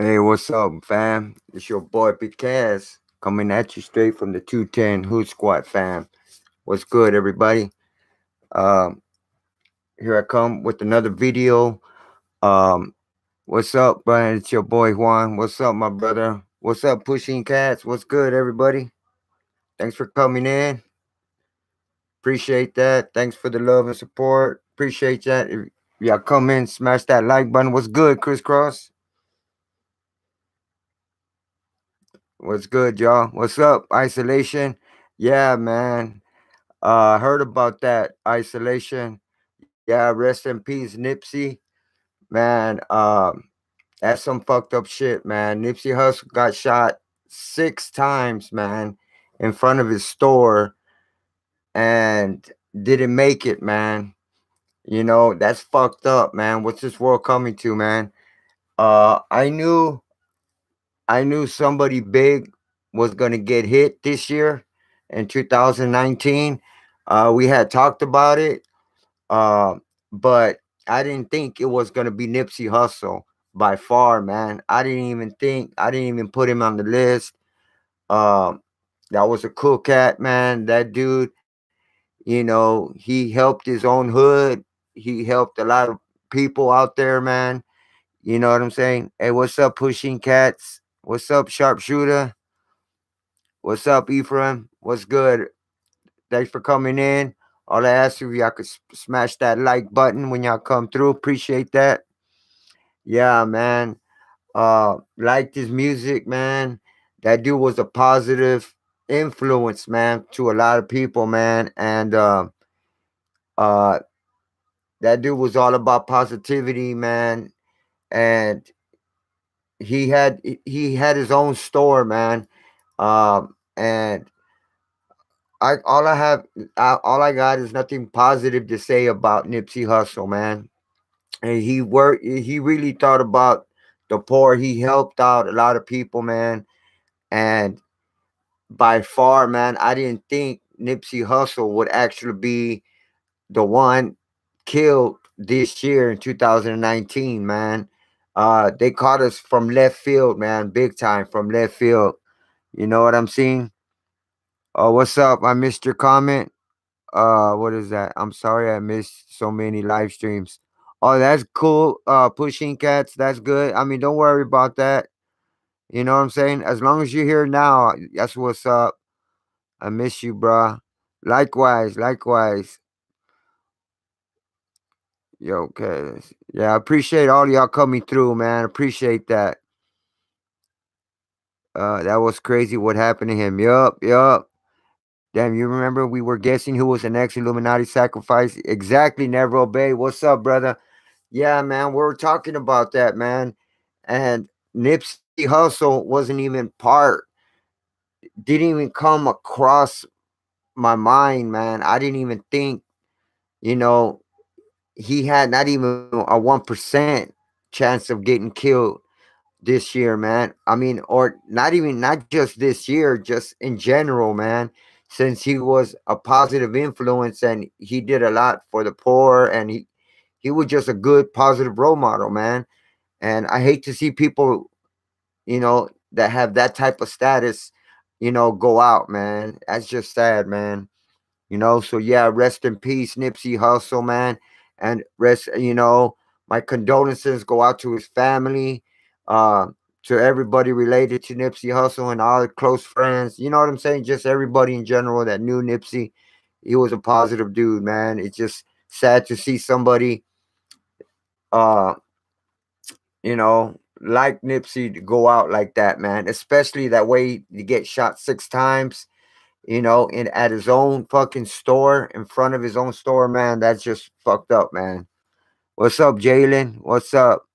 Hey, what's up, fam? It's your boy Big Cass coming at you straight from the 210 Hood Squad, fam. What's good, everybody? Um, Here I come with another video. Um, what's up, Brian? It's your boy Juan. What's up, my brother? What's up, Pushing Cats? What's good, everybody? Thanks for coming in. Appreciate that. Thanks for the love and support. Appreciate that. If y'all come in, smash that like button. What's good, Crisscross? What's good, y'all? What's up, Isolation? Yeah, man. Heard about that isolation. Yeah, rest in peace, Nipsey. Man, that's some fucked up shit, man. Nipsey Hussle got shot 6 times, man, in front of his store and didn't make it, man. That's fucked up, man. What's this world coming to, man? I knew somebody big was gonna get hit this year in 2019. We had talked about it. Uh, but I didn't think it was gonna be Nipsey Hussle by far, man. I didn't even put him on the list. Um, that was a cool cat, man. That dude, he helped his own hood. He helped a lot of people out there, man. You know what I'm saying? Hey, what's up, Pushing Cats? What's up, Sharpshooter? What's up, Ephraim? What's good? Thanks for coming in. All I ask you, y'all could smash that like button when y'all come through. Appreciate that. Yeah, man. Liked his music, man. That dude was a positive influence, man, to a lot of people, man. And uh, that dude was all about positivity, man. And he had his own store, man. And all I got is nothing positive to say about Nipsey Hussle, man. And he really thought about the poor. He helped out a lot of people, man. And by far, man, I didn't think Nipsey Hussle would actually be the one killed this year in 2019, man. They caught us from left field, man, big time from left field. You know what I'm saying? Oh, what's up? I missed your comment. What is that? I'm sorry I missed so many live streams. Oh, that's cool. Pushing Cats, that's good. I mean, don't worry about that. You know what I'm saying? As long as you're here now, that's what's up. I miss you, bruh. Likewise, likewise. Yo, okay. Yeah, I appreciate all y'all coming through, man. Appreciate that. That was crazy what happened to him. Yup, yup. Damn, you remember we were guessing who was the next Illuminati sacrifice? Exactly, Never Obey. What's up, brother? Yeah, man, we're talking about that, man. And Nipsey Hussle wasn't even part, didn't even come across my mind, man. I didn't even think, you know, he had not even a 1% chance of getting killed this year, man. I mean, or not just this year, just in general, man. Since he was a positive influence and he did a lot for the poor and he was just a good positive role model, man. And I hate to see people, that have that type of status, go out, man. That's just sad, man. So yeah, rest in peace, Nipsey Hussle, man. And my condolences go out to his family, uh, to everybody related to Nipsey Hussle and all the close friends. You know what I'm saying? Just everybody in general that knew Nipsey. He was a positive dude, man. It's just sad to see somebody, uh, like Nipsey to go out like that, man. Especially that way to get shot 6 times, in at his own fucking store, in front of his own store, man. That's just fucked up, man. What's up, Jalen? What's up?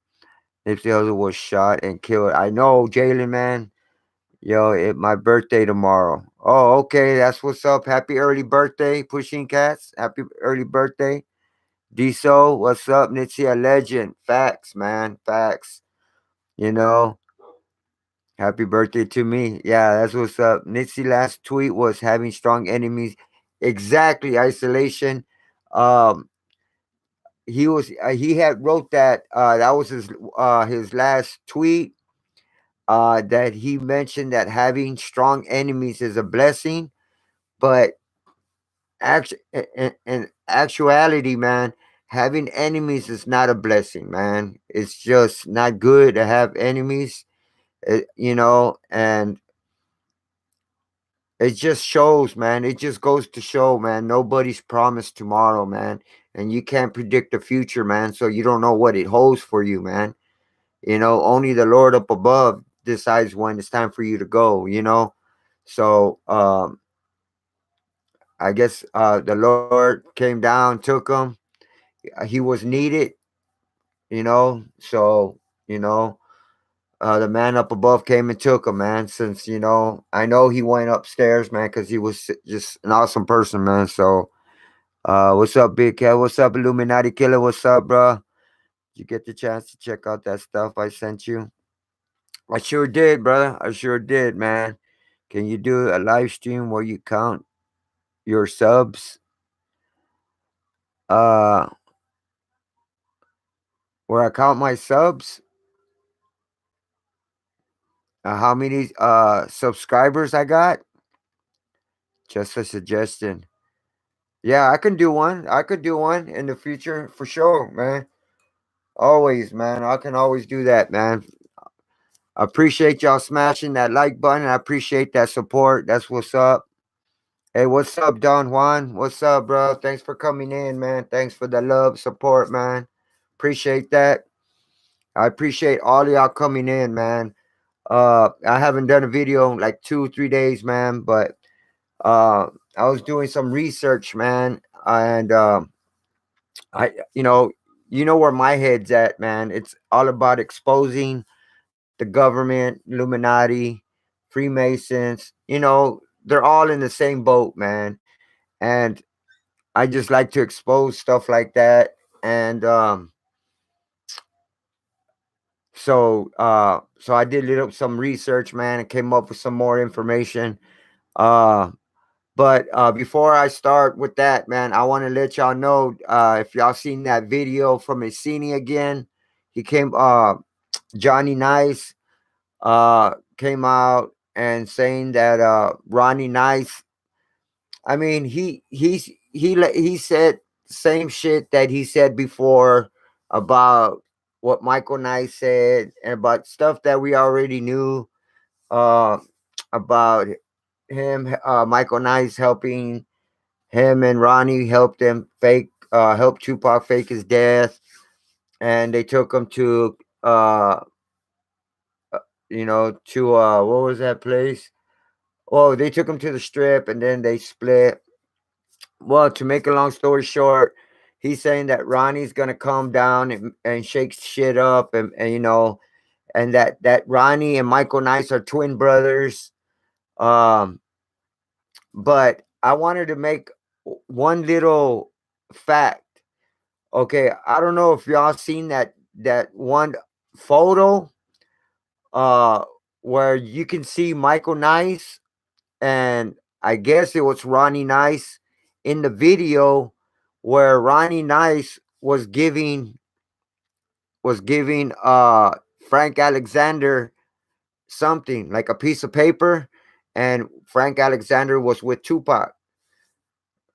Nipsey Hussle was shot and killed. I know, Jalen, man. Yo, my birthday tomorrow. Oh, okay, that's what's up. Happy early birthday, Pushing Cats. Happy early birthday. D-So, what's up? Nipsey, a legend. Facts, man. Facts. You know, happy birthday to me. Yeah, that's what's up. Nipsey last tweet was having strong enemies. Exactly, isolation. Um, he had wrote that. That was his last tweet. that he mentioned that having strong enemies is a blessing, but in actuality, man, having enemies is not a blessing, man. It's just not good to have enemies, and it just shows, man. It just goes to show, man. Nobody's promised tomorrow, man. And you can't predict the future, man. So you don't know what it holds for you, man. Only the Lord up above decides when it's time for you to go. So I guess the Lord came down, took him. He was needed, So, you know, the man up above came and took him, man. Since I know he went upstairs, man, because he was just an awesome person, man. So, what's up, Big Cat? What's up, Illuminati Killer? What's up, bro? Did you get the chance to check out that stuff I sent you? I sure did, brother. I sure did, man. Can you do a live stream where you count your subs? Uh, where I count my subs? How many subscribers I got? Just a suggestion. Yeah, I can do one. I could do one in the future for sure, man. Always, man. I can always do that, man. I appreciate y'all smashing that like button. I appreciate that support. That's what's up. Hey, what's up, Don Juan? What's up, bro? Thanks for coming in, man. Thanks for the love, support, man. Appreciate that. I appreciate all of y'all coming in, man. I haven't done a video in like 2 3 days, man, but uh I was doing some research, man, and I where my head's at, man. It's all about exposing the government, Illuminati, Freemasons. They're all in the same boat, man. And I just like to expose stuff like that. And so I did little some research, man, and came up with some more information. Uh But before I start with that, man, I want to let y'all know if y'all seen that video from Iceni again. He came, Johnny Nice came out and saying that Ronnie Nice. I mean, he said same shit that he said before about what Michael Nice said and about stuff that we already knew uh, about him. Michael Nice helping him and Ronnie helped Tupac fake his death, and they took him to what was that place? Well, they took him to the strip, and then they split. Well, to make a long story short, he's saying that Ronnie's gonna come down and shake shit up, and that Ronnie and Michael Nice are twin brothers. Um, but I wanted to make one little fact. Okay, I don't know if y'all seen that one photo uh where you can see Michael Nice and I guess it was Ronnie Nice in the video where Ronnie Nice was giving Frank Alexander something like a piece of paper, and Frank Alexander was with Tupac.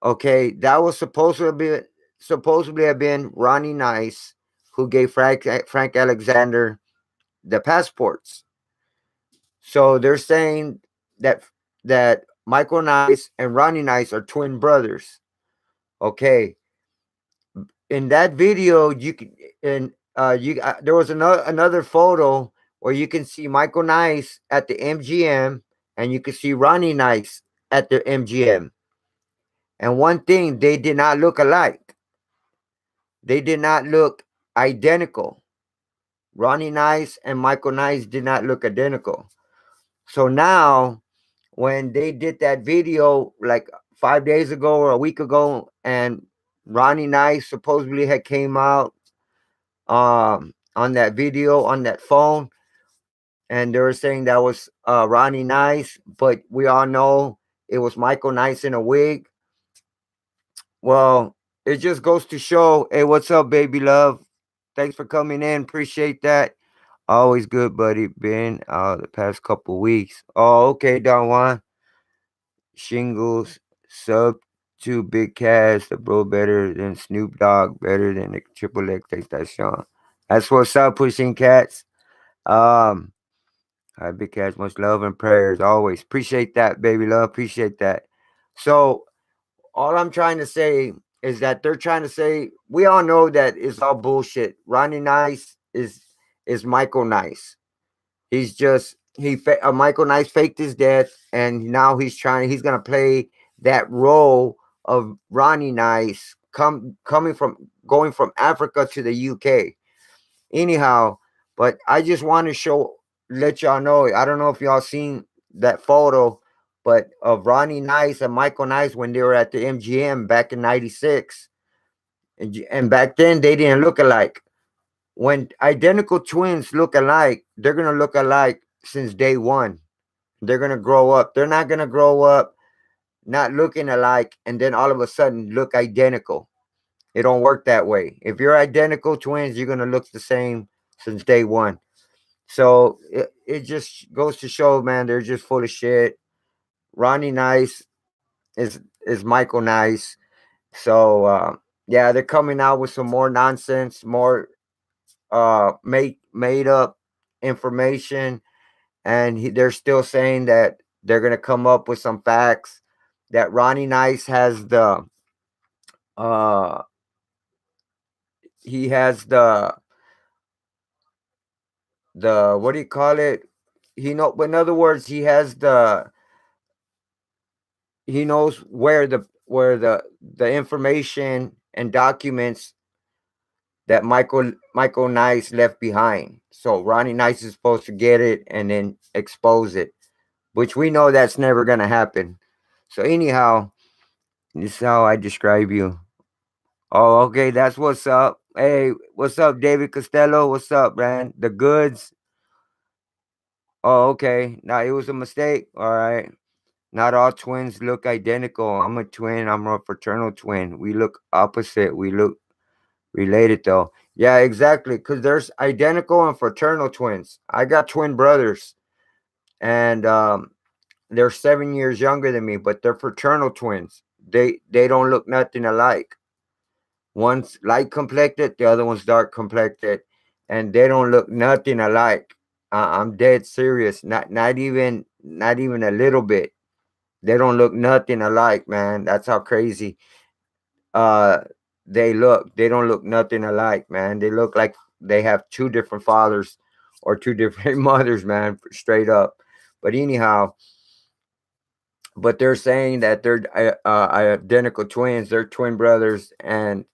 Okay, that was supposedly have been Ronnie Nice who gave Frank Alexander the passports. So they're saying that Michael Nice and Ronnie Nice are twin brothers. Okay, in that video you can and you there was another photo where you can see Michael Nice at the MGM and you can see Ronnie Nice at the MGM. And one thing, they did not look alike. They did not look identical. Ronnie Nice and Michael Nice did not look identical. So now, when they did that video like 5 days ago or a week ago, and Ronnie Nice supposedly had came out on that video on that phone, and they were saying that was Ronnie Nice, but we all know it was Michael Nice in a wig. Well, it just goes to show, hey, what's up, baby love? Thanks for coming in. Appreciate that. Always good, buddy. Been the past couple weeks. Oh, okay, Don Juan. Shingles, sub to Big Cash, the bro better than Snoop Dogg, better than the Triple X Tentacion. That's what's up, pushing cats. Um, Hi, Big Cash, much love and prayers always. Appreciate that, baby love. Appreciate that. So all I'm trying to say is that they're trying to say we all know that it's all bullshit. Ronnie Nice is Michael Nice. He's just Michael Nice faked his death, and now he's gonna play that role of Ronnie Nice coming from going from Africa to the UK. Anyhow, but I just want to let y'all know. I don't know if y'all seen that photo, but of Ronnie Nice and Michael Nice when they were at the MGM back in '96, and back then they didn't look alike. When identical twins look alike, they're gonna look alike since day one. They're gonna grow up. They're not gonna grow up not looking alike and then all of a sudden look identical. It don't work that way. If you're identical twins, you're gonna look the same since day one. So it just goes to show, man, they're just full of shit. Ronnie Nice is Michael Nice. So yeah, they're coming out with some more nonsense, more made up information, and they're still saying that they're gonna come up with some facts that Ronnie Nice has uh he has the what do you call it? In other words, he knows where the information and documents that Michael Nice left behind. So Ronnie Nice is supposed to get it and then expose it, which we know that's never gonna happen. So anyhow, this is how I describe you. Oh, okay, that's what's up. Hey, what's up, David Costello? What's up, man? The goods. Oh, okay. Now it was a mistake. All right. Not all twins look identical. I'm a twin. I'm a fraternal twin. We look opposite. We look related though. Yeah, exactly. Because there's identical and fraternal twins. I got twin brothers, and they're 7 years younger than me, but they're fraternal twins. They don't look nothing alike. One's light complected, the other one's dark complected, and they don't look nothing alike. I'm dead serious. Not even a little bit. They don't look nothing alike, man. That's how crazy uh they look. They don't look nothing alike, man. They look like they have two different fathers or two different mothers, man, straight up. But anyhow, but they're saying that they're identical twins. They're twin brothers, and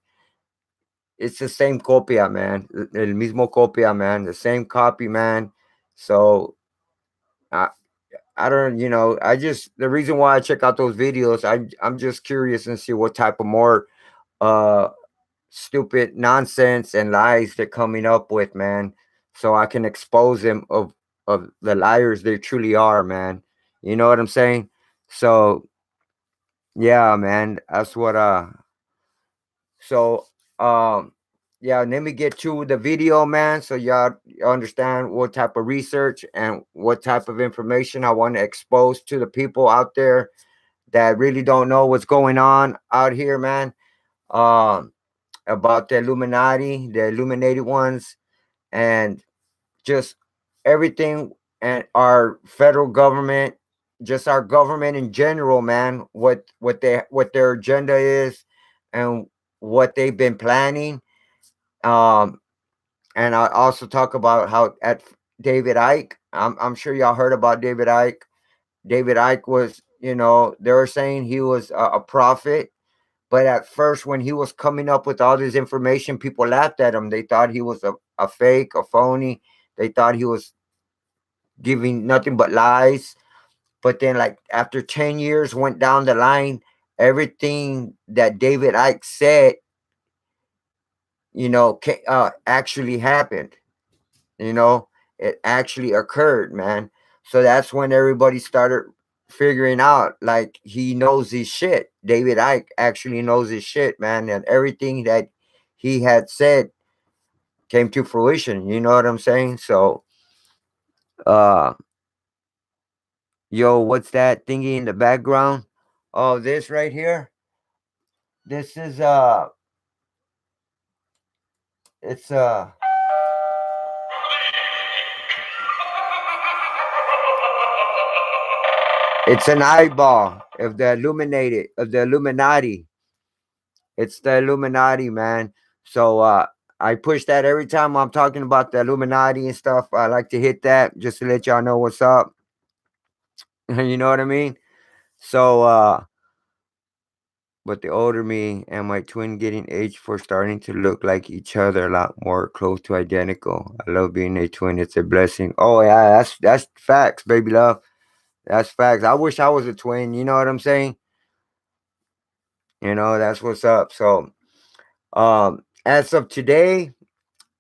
it's the same copia, man. El mismo copia, man. The same copy, man. So I I don't, I just the reason why I check out those videos, I'm just curious and see what type of more uh stupid nonsense and lies they're coming up with, man. So I can expose them of the liars they truly are, man. You know what I'm saying? So yeah, man. That's what so yeah, let me get to the video, man, so y'all understand what type of research and what type of information I want to expose to the people out there that really don't know what's going on out here, man. Um about the Illuminati, the illuminated ones, and just everything, and our federal government, just our government in general, man. What their agenda is, and what they've been planning. Um, and I also talk about how at David Icke. I'm sure y'all heard about David Icke. David Icke was, they were saying he was a prophet. But at first, when he was coming up with all this information, people laughed at him. They thought he was a fake, a phony. They thought he was giving nothing but lies. But then, like, after 10 years went down the line, everything that David Icke said, actually happened. You know, it actually occurred, man. So that's when everybody started figuring out, like, he knows his shit. David Icke actually knows his shit, man, and everything that he had said came to fruition. You know what I'm saying? So Uh, yo, what's that thingy in the background? Oh, this right here. This is it's it's an eyeball of the illuminated of the Illuminati. It's the Illuminati, man. So I push that every time I'm talking about the Illuminati and stuff. I like to hit that just to let y'all know what's up. You know what I mean? So but the older me and my twin getting aged for starting to look like each other a lot more close to identical. I love being a twin. It's a blessing. Oh yeah, that's facts, baby love. That's facts. I wish I was a twin. You know what I'm saying? That's what's up. So as of today,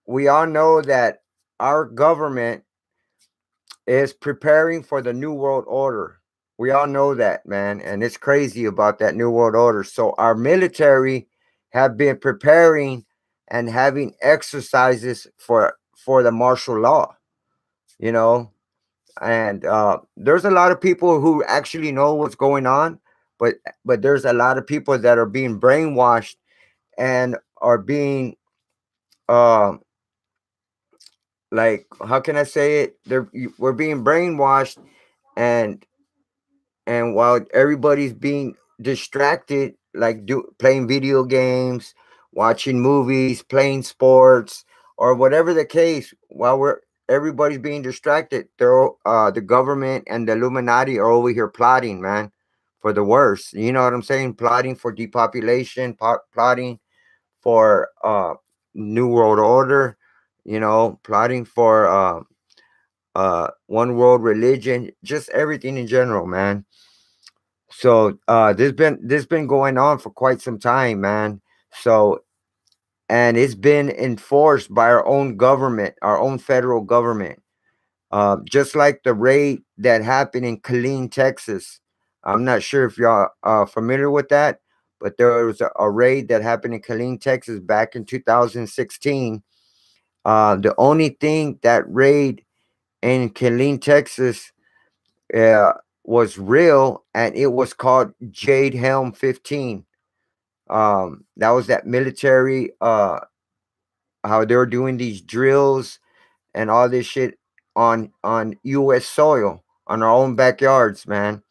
we all know that our government is preparing for the new world order. We all know that, man, and it's crazy about that new world order. So our military have been preparing and having exercises for the martial law, you know, and there's a lot of people who actually know what's going on, but there's a lot of people that are being brainwashed and are being um like, how can I say it? We're being brainwashed, and while everybody's being distracted, like playing video games, watching movies, playing sports, or whatever the case, while we're everybody's being distracted, the government and the Illuminati are over here plotting, man, for the worst. You know what I'm saying? Plotting for depopulation, plotting for new world order, plotting for one world religion, just everything in general, man. So this been going on for quite some time, man. So, and it's been enforced by our own government, our own federal government. Just like the raid that happened in Killeen, Texas. I'm not sure if y'all are familiar with that, but there was a raid that happened in Killeen, Texas back in 2016. The only thing that raid in Killeen, Texas uh, was real, and it was called Jade Helm 15. That was that military, how they were doing these drills and all this shit on U.S. soil, on our own backyards, man.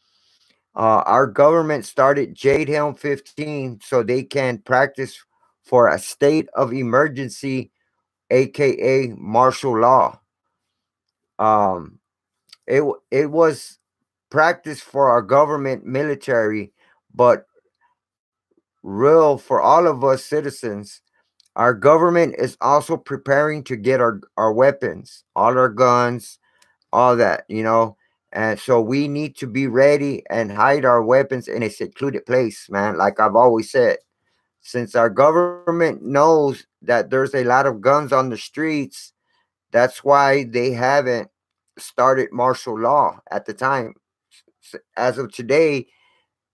Our government started Jade Helm 15 so they can practice for a state of emergency, aka martial law. Um, it was practice for our government military, but real for all of us citizens. Our government is also preparing to get our weapons, all our guns, all that, And so we need to be ready and hide our weapons in a secluded place, man. Like I've always said, since our government knows that there's a lot of guns on the streets, that's why they haven't started martial law at the time. As of today,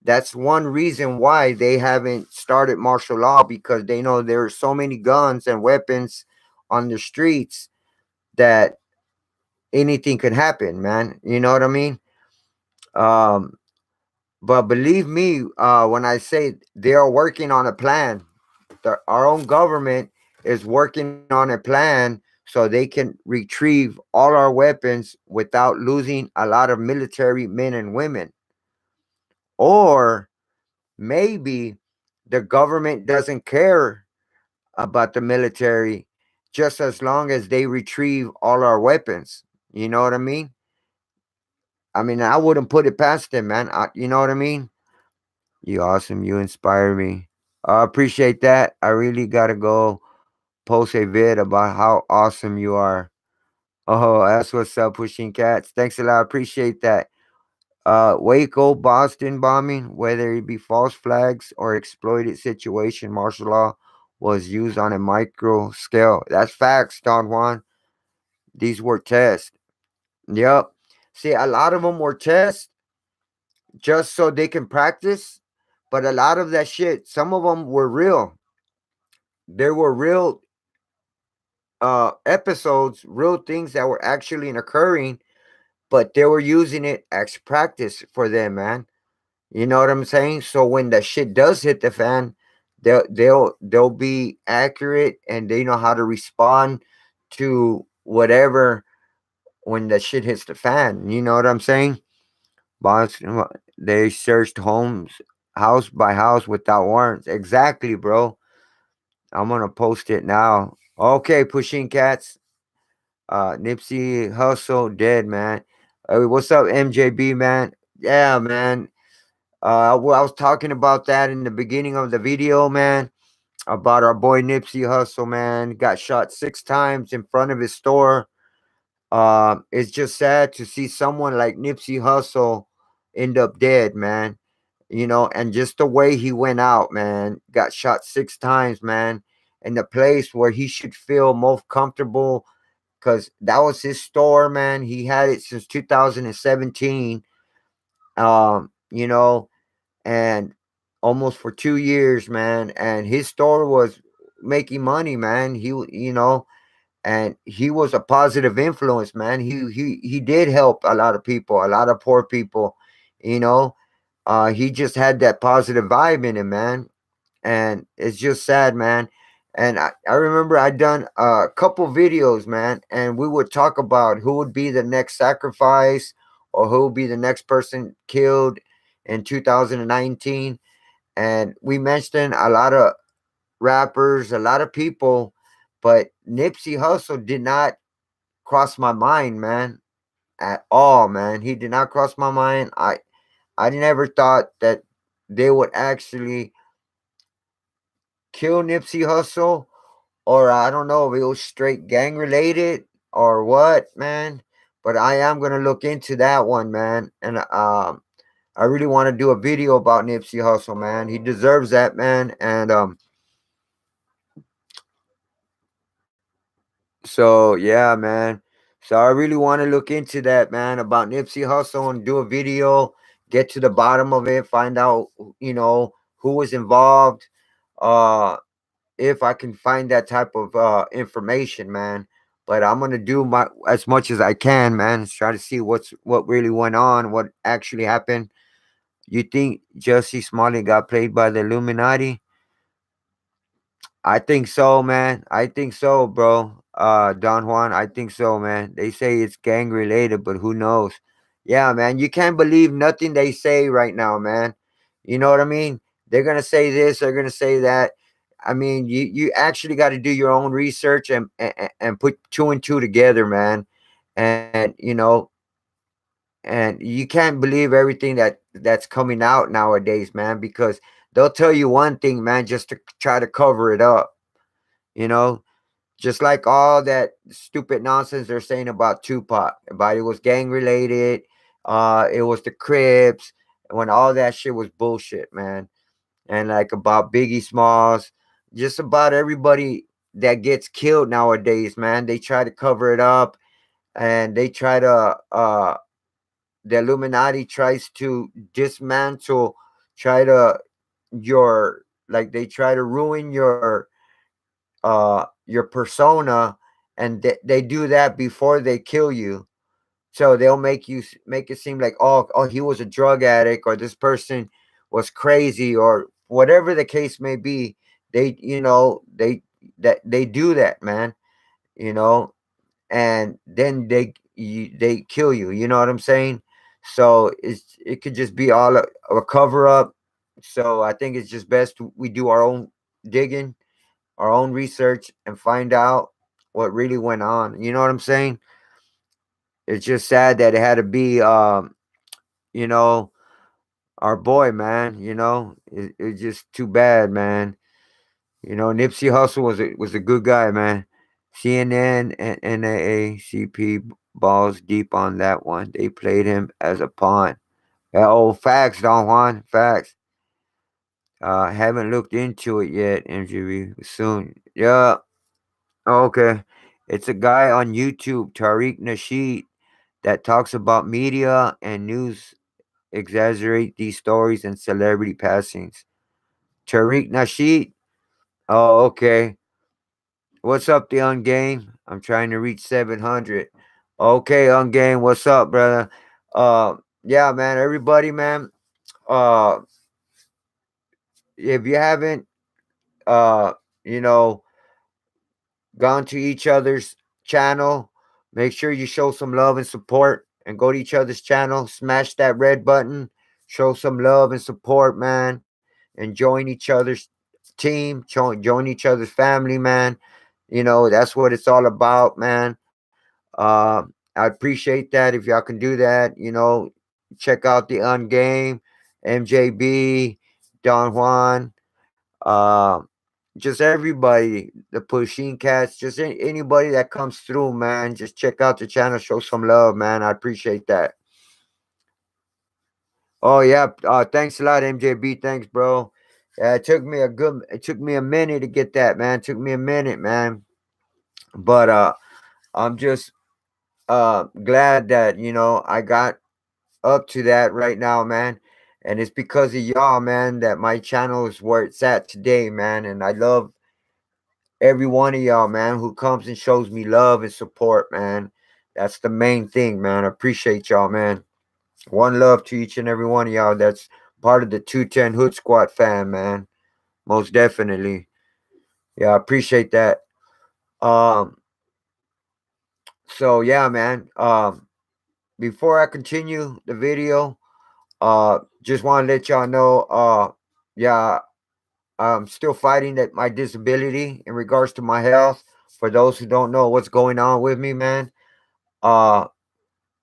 that's one reason why they haven't started martial law, because they know there are so many guns and weapons on the streets that anything could happen, man. You know what I mean? Um, but believe me, when I say they are working on a plan, our own government is working on a plan so they can retrieve all our weapons without losing a lot of military men and women. Or maybe the government doesn't care about the military just as long as they retrieve all our weapons. You know what I mean? I mean, I wouldn't put it past them, man. You know what I mean? You awesome. You inspire me. I appreciate that. I really gotta go post a vid about how awesome you are. Oh, that's what's up, pushing cats. Thanks a lot. Appreciate that. Waco, Boston bombing, whether it be false flags or exploited situation, martial law was used on a micro scale. That's facts, Don Juan. These were tests. Yep. See, a lot of them were tests just so they can practice, but a lot of that shit, some of them were real. There were real episodes, real things that were actually occurring, but they were using it as practice for them, man. You know what I'm saying? So when the shit does hit the fan, they'll be accurate and they know how to respond to whatever when the shit hits the fan. You know what I'm saying? Boss, they searched homes house by house without warrants. Exactly, bro. I'm gonna post it now. Okay, pushing cats. Nipsey Hustle dead, man. What's up, MJB, man? Yeah, man. I was talking about that in the beginning of the video, man. About our boy Nipsey Hustle, man. Got shot 6 times in front of his store. It's just sad to see someone like Nipsey Hustle end up dead, man. You know, and just the way he went out, man. Got shot 6 times, man. In the place where he should feel most comfortable, because that was his store, man. He had it since 2017. You know, and almost for 2 years, man. And his store was making money, man. You know, and he was a positive influence, man. He did help a lot of people, a lot of poor people. You know, he just had that positive vibe in him, man. And it's just sad, man. And I remember I done a couple videos, man, and we would talk about who would be the next sacrifice or who would be the next person killed in 2019. And we mentioned a lot of rappers, a lot of people, but Nipsey Hussle did not cross my mind, man, at all, man. He did not cross my mind. I never thought that they would actually kill Nipsey Hussle, or I don't know if it was straight gang related or what, man. But I am gonna look into that one, man. And I really want to do a video about Nipsey Hussle, man. He deserves that, man. And so yeah, man. So I really want to look into that, man, about Nipsey Hussle and do a video, get to the bottom of it, find out, you know, who was involved. Uh, if I can find that type of information, man. But I'm gonna do my as much as I can, man. Try to see what really went on, what actually happened. You think Jussie Smollett got played by the Illuminati? I think so, man. I think so, bro. Don Juan, I think so, man. They say it's gang related, but who knows? Yeah, man. You can't believe nothing they say right now, man. You know what I mean? They're gonna say this, they're gonna say that. I mean, you actually got to do your own research and put two and two together, man. And and you can't believe everything that's coming out nowadays, man, because they'll tell you one thing, man, just to try to cover it up. You know, just like all that stupid nonsense they're saying about Tupac, about it was gang related, it was the Crips, when all that shit was bullshit, man. And like about Biggie Smalls, just about everybody that gets killed nowadays, man. They try to cover it up, and they try to the Illuminati tries to dismantle, try to your like they try to ruin your persona, and they do that before they kill you. So they'll make it seem like, oh, he was a drug addict, or this person was crazy, or whatever the case may be. They they do that, man. You know, and then they kill you. You know what I'm saying? So it could just be all a cover up. So I think it's just best we do our own digging, our own research, and find out what really went on. You know what I'm saying? It's just sad that it had to be, you know, our boy, man. You know, it's just too bad, man. You know, Nipsey Hussle was a good guy, man. CNN and NAACP balls deep on that one. They played him as a pawn. Oh, facts, Don Juan, facts. Haven't looked into it yet. MGB soon. Yeah. Okay. It's a guy on YouTube, Tariq Nasheed, that talks about media and news exaggerate these stories and celebrity passings. Tariq Nasheed. Oh, okay. What's up, the on game? I'm trying to reach 700. Okay, Ungain, what's up, brother? Yeah, man, everybody, man. Uh, if you haven't, uh, you know, gone to each other's channel, make sure you show some love and support and go to each other's channel, smash that red button, show some love and support, man, and join each other's team, join each other's family, man. That's what it's all about, man. I appreciate that if y'all can do that. Check out the Ungame, MJB, Don Juan, uh, just everybody, the Pushing Cats, just anybody that comes through, man. Just check out the channel, show some love, man. I appreciate that. Oh yeah, thanks a lot, MJB. Thanks, bro. Yeah, it took me a minute to get that, man. It took me a minute, man. But I'm just glad that I got up to that right now, man. And it's because of y'all, man, that my channel is where it's at today, man. And I love every one of y'all, man, who comes and shows me love and support, man. That's the main thing, man. I appreciate y'all, man. One love to each and every one of y'all that's part of the 210 Hood Squad fam, man. Most definitely. Yeah, I appreciate that. Um, so yeah, man. Before I continue the video, just want to let y'all know, yeah, I'm still fighting that my disability in regards to my health. For those who don't know what's going on with me, man, uh,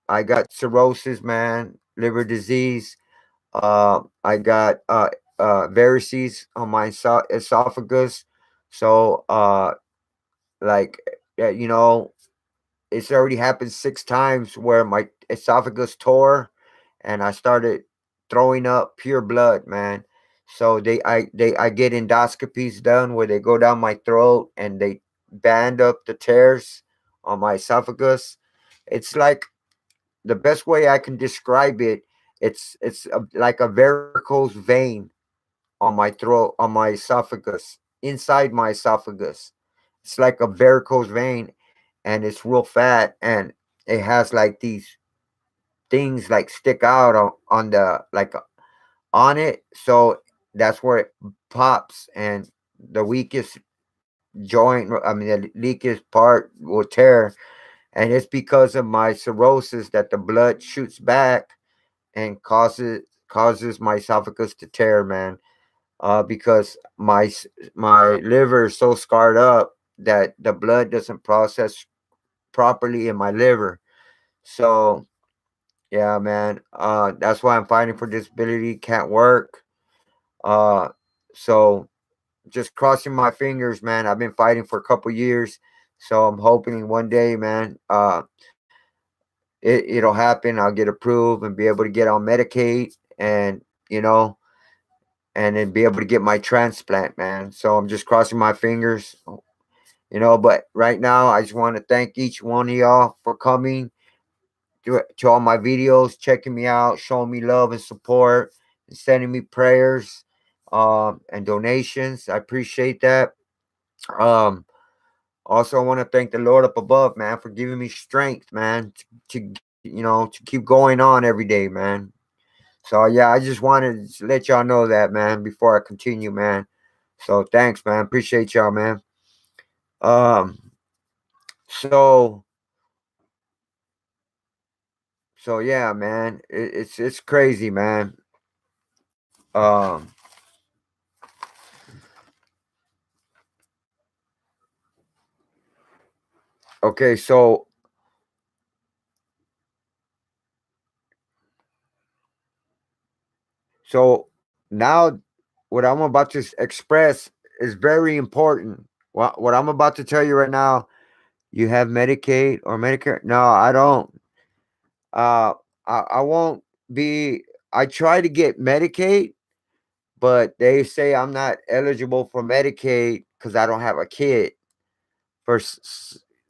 I got cirrhosis, man, liver disease. I got varices on my esophagus. So, like, you know, it's already happened 6 times where my esophagus tore and I started throwing up pure blood, man. So I get endoscopies done where they go down my throat and they band up the tears on my esophagus. It's like the best way I can describe it. Like a varicose vein on my throat, on my esophagus, inside my esophagus. It's like a varicose vein, and it's real fat, and it has like these things like stick out on the like on it. So that's where it pops, and the weakest joint, I mean, the weakest part will tear. And it's because of my cirrhosis that the blood shoots back and causes my esophagus to tear, man. Because my liver is so scarred up that the blood doesn't process properly in my liver. So yeah, man. That's why I'm fighting for disability. Can't work. Uh, so just crossing my fingers, man. I've been fighting for a couple years, so I'm hoping one day, man, it'll happen. I'll get approved and be able to get on Medicaid, and you know, and then be able to get my transplant, man. So I'm just crossing my fingers, But right now, I just want to thank each one of y'all for coming to all my videos, checking me out, showing me love and support, and sending me prayers, and donations. I appreciate that. Um, Also, I want to thank the Lord up above, man, for giving me strength, man, to keep going on every day, man. So yeah, I just wanted to let y'all know that, man, before I continue, man. So thanks, man. Appreciate y'all, man. Um, so so yeah, man, it's crazy, man. Um, okay, so now what I'm about to express is very important. What I'm about to tell you right now, you have Medicaid or Medicare? No, I don't. Uh, I won't be. I try to get Medicaid, but they say I'm not eligible for Medicaid because I don't have a kid.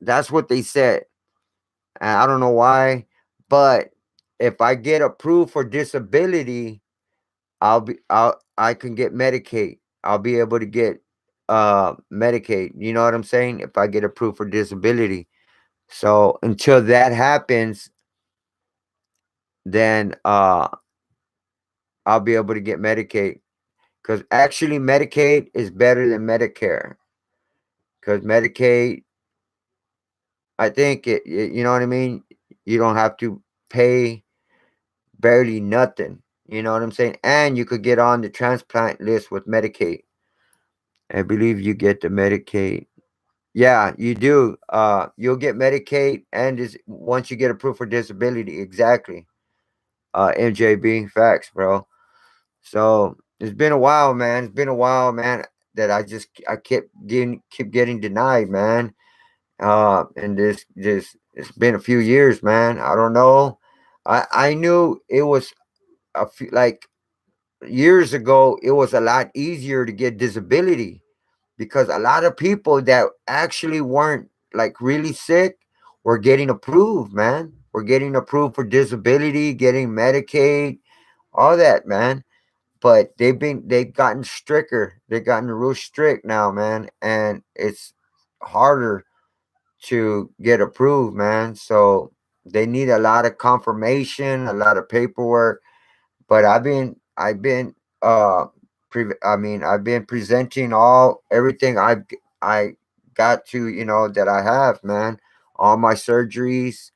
That's what they said. And I don't know why, but if I get approved for disability, I can get Medicaid. I'll be able to get Medicaid. You know what I'm saying? If I get approved for disability. So until that happens, then I'll be able to get Medicaid. Because actually, Medicaid is better than Medicare. Because Medicaid, I think you know what I mean. You don't have to pay barely nothing. You know what I'm saying? And you could get on the transplant list with Medicaid. I believe you get the Medicaid. Yeah, you do. You'll get Medicaid, and once you get approved for disability, exactly. MJB facts, bro. So it's been a while, man. It's been a while, man. That I keep getting denied, man. And this it's been a few years, man. I don't know. I knew it was a few like years ago. It was a lot easier to get disability because a lot of people that actually weren't like really sick were getting approved, man. We're getting approved for disability, getting Medicaid, all that, man. But they've gotten stricter. They've gotten real strict now, man, and it's harder to get approved, man. So they need a lot of confirmation, a lot of paperwork. But I've been I've been presenting all everything I got to, that I have, man. All my surgeries,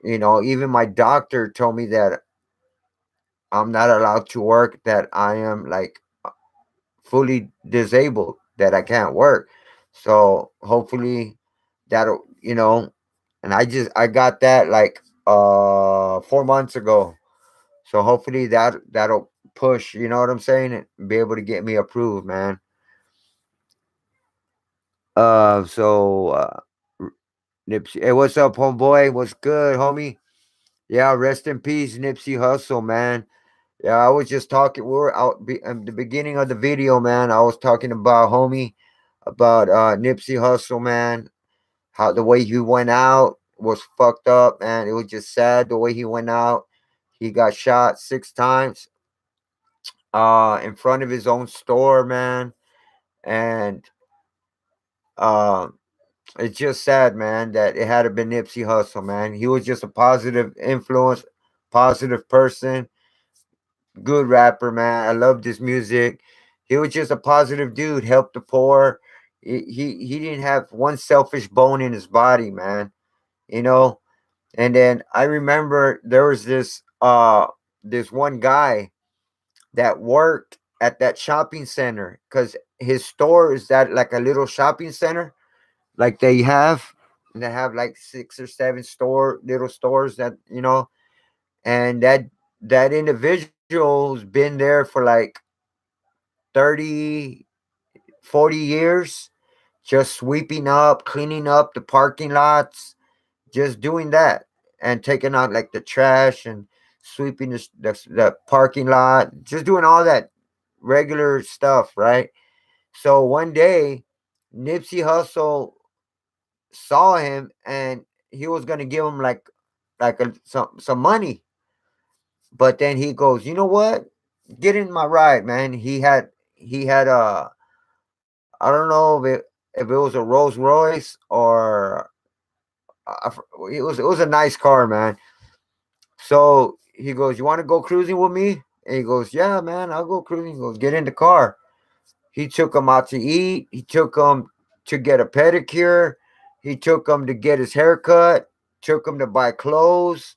even my doctor told me that I'm not allowed to work, that I am like fully disabled, that I can't work. So hopefully that'll, and I got that like 4 months ago. So hopefully that'll push, you know what I'm saying, and be able to get me approved, man. So Nipsey, hey, what's up, homeboy? What's good, homie? Yeah, rest in peace, Nipsey Hustle, man. Yeah, I was just talking. We were out the beginning of the video, man. I was talking about homie, about Nipsey Hustle, man. How the way he went out was fucked up, man. It was just sad the way he went out. He got shot 6 times in front of his own store, man. And uh, it's just sad, man, that it had to been Nipsey Hustle, man. He was just a positive influence, positive person, good rapper, man. I loved his music. He was just a positive dude, helped the poor. He didn't have one selfish bone in his body, man. You know. And then I remember there was this one guy that worked at that shopping center because his store is that like a little shopping center, like they have like 6 or 7 little stores that and that individual's been there for like 30, 40 years, just sweeping up, cleaning up the parking lots, just doing that, and taking out like the trash and sweeping the parking lot, just doing all that regular stuff, right? So one day, Nipsey Hussle saw him, and he was gonna give him some money, but then he goes, "You know what? Get in my ride, man." He had I don't know if it was a Rolls Royce or it was a nice car, man. So he goes, "You want to go cruising with me?" And he goes, "Yeah, man, I'll go cruising." He goes, "Get in the car." He took him out to eat. He took him to get a pedicure. He took him to get his haircut. Took him to buy clothes.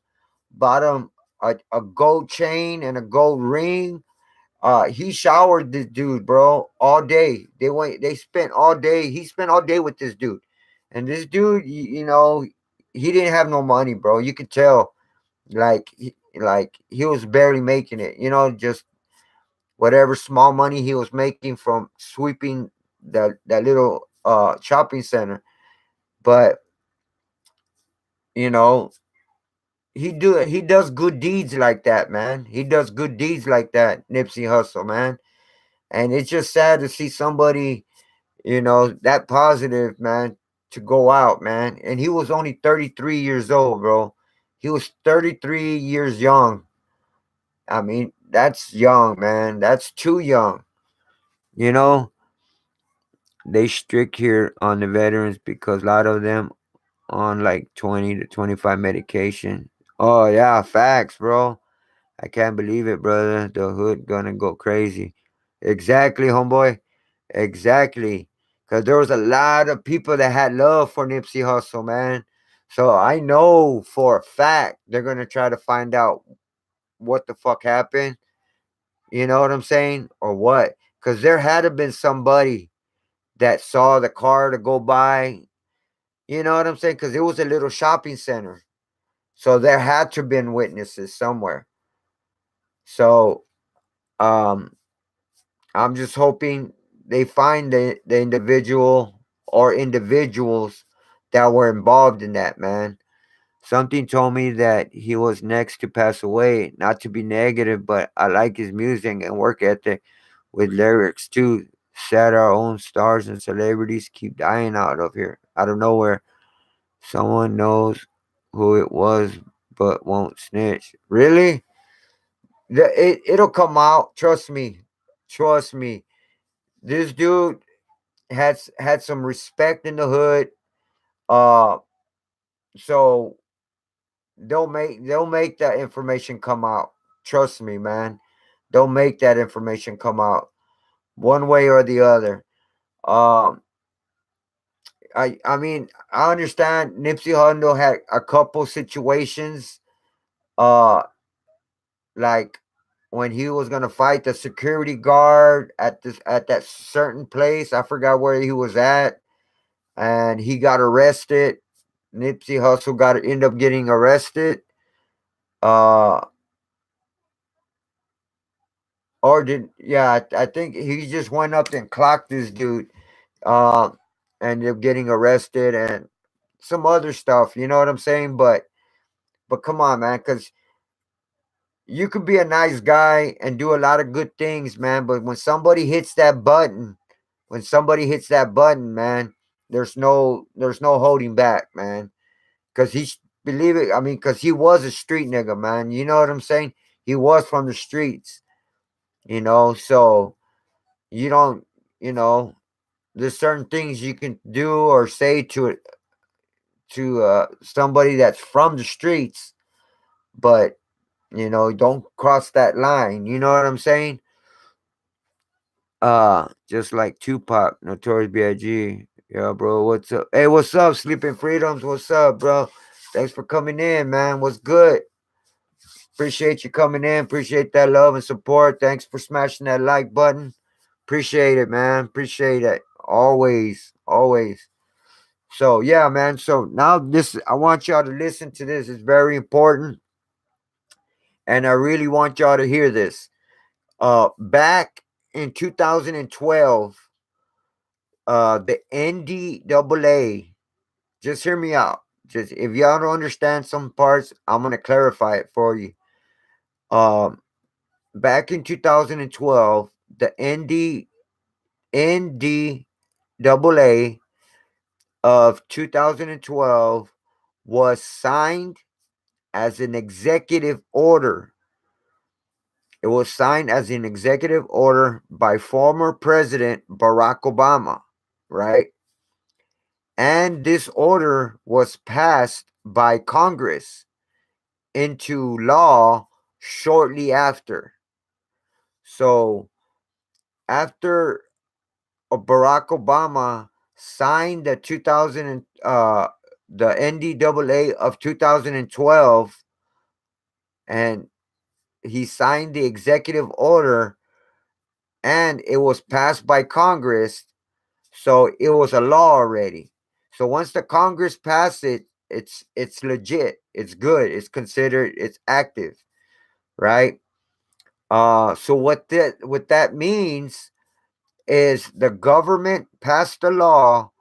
Bought him a gold chain and a gold ring. He showered this dude, bro, all day. They spent all day. He spent all day with this dude, and this dude, he didn't have no money, bro. You could tell, like he was barely making it. Just whatever small money he was making from sweeping that little shopping center. But you know, he does good deeds like that, man. He does good deeds like that, Nipsey Hustle, man. And it's just sad to see somebody, that positive, man, to go out, man. And he was only 33 years old, bro. He was 33 years young. I mean, that's young, man. That's too young. You know, they strict here on the veterans because a lot of them on like 20 to 25 medication. Oh yeah, facts, bro. I can't believe it, brother. The hood gonna go crazy. Exactly, homeboy. Exactly. Cause there was a lot of people that had love for Nipsey Hussle, man. So I know for a fact they're gonna try to find out what the fuck happened. You know what I'm saying? Or what? Cause there had to been somebody that saw the car to go by. You know what I'm saying? Cause it was a little shopping center. So there had to have been witnesses somewhere. So um I'm just hoping they find the individual or individuals that were involved in that, man. Something told me that he was next to pass away. Not to be negative, but I like his music and work ethic with lyrics too. Sad our own stars and celebrities keep dying out of nowhere. Someone knows who it was but won't snitch. Really? It'll come out. Trust me. Trust me. This dude had some respect in the hood. Uh, so they'll make that information come out. Trust me, man. They'll make that information come out one way or the other. Um, I mean I understand Nipsey Hussle had a couple situations. Uh, like when he was gonna fight the security guard at that certain place. I forgot where he was at, and he got arrested. Nipsey Hussle got to end up getting arrested. Uh, or did yeah? I think he just went up and clocked this dude. Um, ended up getting arrested and some other stuff. You know what I'm saying? But come on, man, because you could be a nice guy and do a lot of good things, man. But when somebody hits that button, man, there's no holding back, man. Cause believe it, I mean, cause he was a street nigga, man. You know what I'm saying? He was from the streets, so you don't, you know, there's certain things you can do or say to somebody that's from the streets, but don't cross that line. You know what I'm saying? Just like Tupac, Notorious B.I.G. Yeah, bro. What's up? Hey, what's up, Sleeping Freedoms? What's up, bro? Thanks for coming in, man. What's good? Appreciate you coming in. Appreciate that love and support. Thanks for smashing that like button. Appreciate it, man. Appreciate it. Always, always. So yeah, man. So now I want y'all to listen to this. It's very important, and I really want y'all to hear this. Back in 2012, the NDAA. Just hear me out. Just if y'all don't understand some parts, I'm gonna clarify it for you. Um, Back in 2012, the NDAA of 2012 was signed as an executive order. It was signed as an executive order by former President Barack Obama, right? And this order was passed by Congress into law shortly after. So, after Barack Obama signed the NDAA of 2012, and he signed the executive order, and it was passed by Congress, so it was a law already. So once the Congress passed it, it's legit, it's good, it's active, right? So what that means is the government passed a law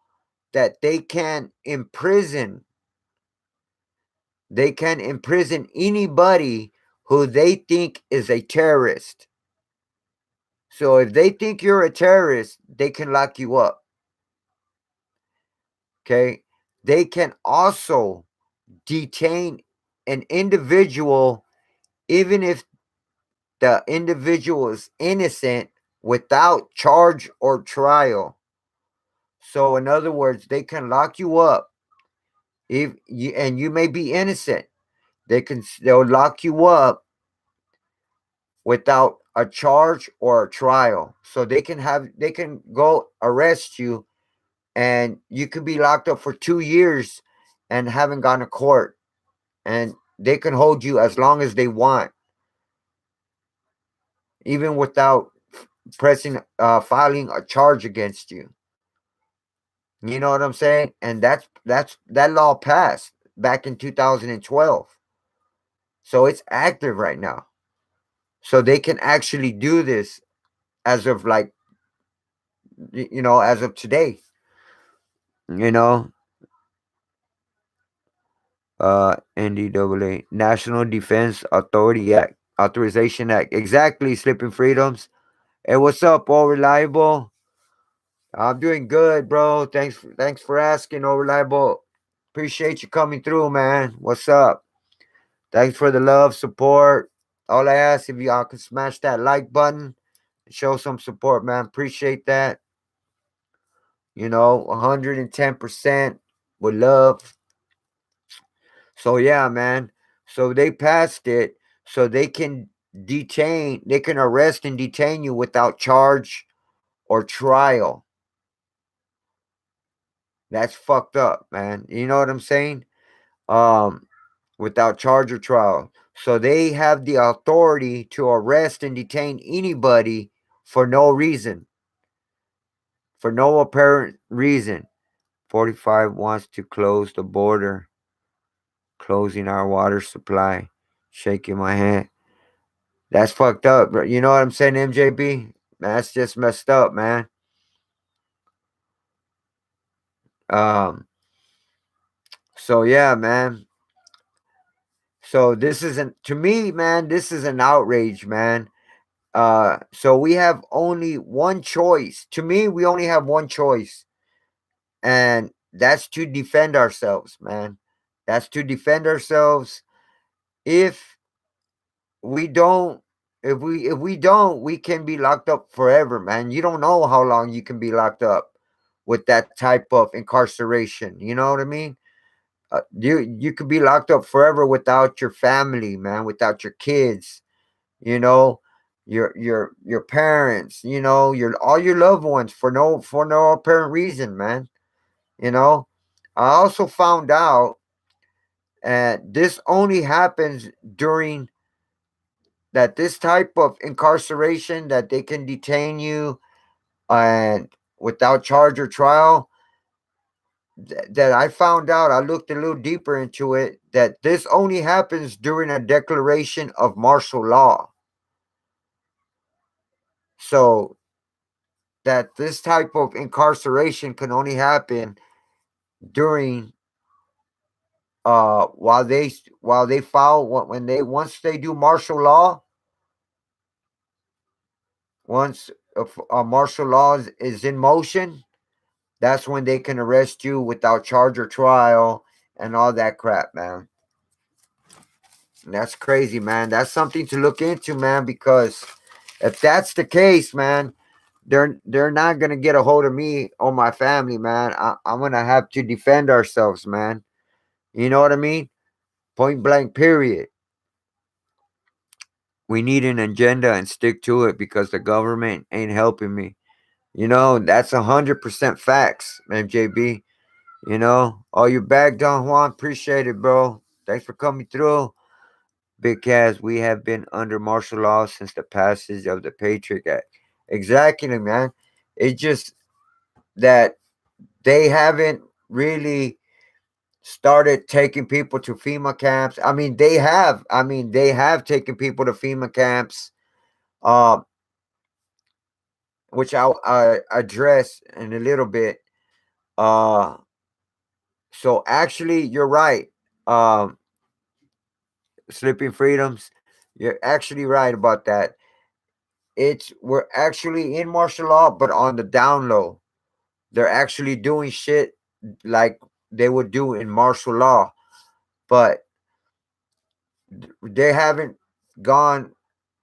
that they can imprison anybody who they think is a terrorist. So if they think you're a terrorist, they can lock you up. Okay? They can also detain an individual even if the individual is innocent without charge or trial. So in other words, they can lock you up If you and you may be innocent, they'll lock you up without a charge or a trial. So they can go arrest you, and you could be locked up for 2 years and haven't gone to court, and they can hold you as long as they want, even without pressing filing a charge against you. You know what I'm saying? And that law passed back in 2012. So it's active right now. So they can actually do this as of like as of today. You know, NDAA, National Defense Authority Act, Authorization Act. Exactly, Slipping Freedoms. Hey, what's up, all reliable? I'm doing good, bro. Thanks for asking, all reliable. Appreciate you coming through, man. What's up? Thanks for the love, support. All I ask, if y'all can smash that like button, show some support, man. Appreciate that. 110% with love. So yeah, man. So they passed it so they can arrest and detain you without charge or trial. That's fucked up, man. You know what I'm saying? Um Without charge or trial. So they have the authority to arrest and detain anybody for no reason, for no apparent reason. 45 wants to close the border, closing our water supply, shaking my head. That's fucked up, bro. You know what I'm saying, MJB? That's just messed up, man. Um, so yeah, man. So this isn't to me, man, this is an outrage, man. So we have only one choice. To me, we only have one choice, and that's to defend ourselves, man. That's to defend ourselves. If we don't, if we don't, we can be locked up forever, man. You don't know how long you can be locked up with that type of incarceration. You know what I mean? You could be locked up forever without your family, man, without your kids, you know, your parents, your all your loved ones for no apparent reason, man. You know, I also found out, and this only happens during that this type of incarceration that they can detain you and without charge or trial. That I found out, I looked a little deeper into it, that this only happens during a declaration of martial law. So that this type of incarceration can only happen during while they file when they once they do martial law. Once a martial law is in motion, that's when they can arrest you without charge or trial and all that crap, man. And that's crazy, man. That's something to look into, man, because if that's the case, man, they're not gonna get a hold of me or my family, man. I'm gonna have to defend ourselves, man. You know what I mean? Point blank, period. We need an agenda and stick to it because the government ain't helping me. That's 100% facts, MJB. All you back, Don Juan. Appreciate it, bro. Thanks for coming through. Big Cass, we have been under martial law since the passage of the Patriot Act. Exactly, man. It's just that they haven't really started taking people to FEMA camps. I mean, they have. I mean, they have taken people to FEMA camps, uh, which I'll address in a little bit. Uh, so actually, you're right. Slipping Freedoms, you're actually right about that. We're actually in martial law, but on the down low. They're actually doing shit like they would do in martial law, but they haven't gone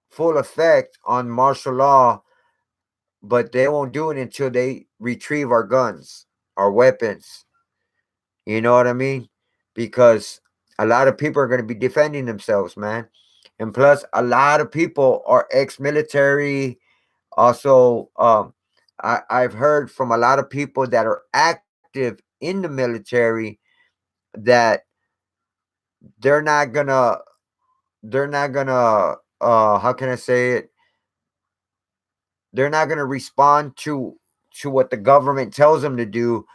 full effect on martial law, but they won't do it until they retrieve our guns, our weapons. You know what I mean? because a lot of people are going to be defending themselves, man. And plus, a lot of people are ex-military. Also, I've heard from a lot of people that are active in the military that they're not gonna they're not gonna how can I say it? They're not gonna respond to what the government tells them to do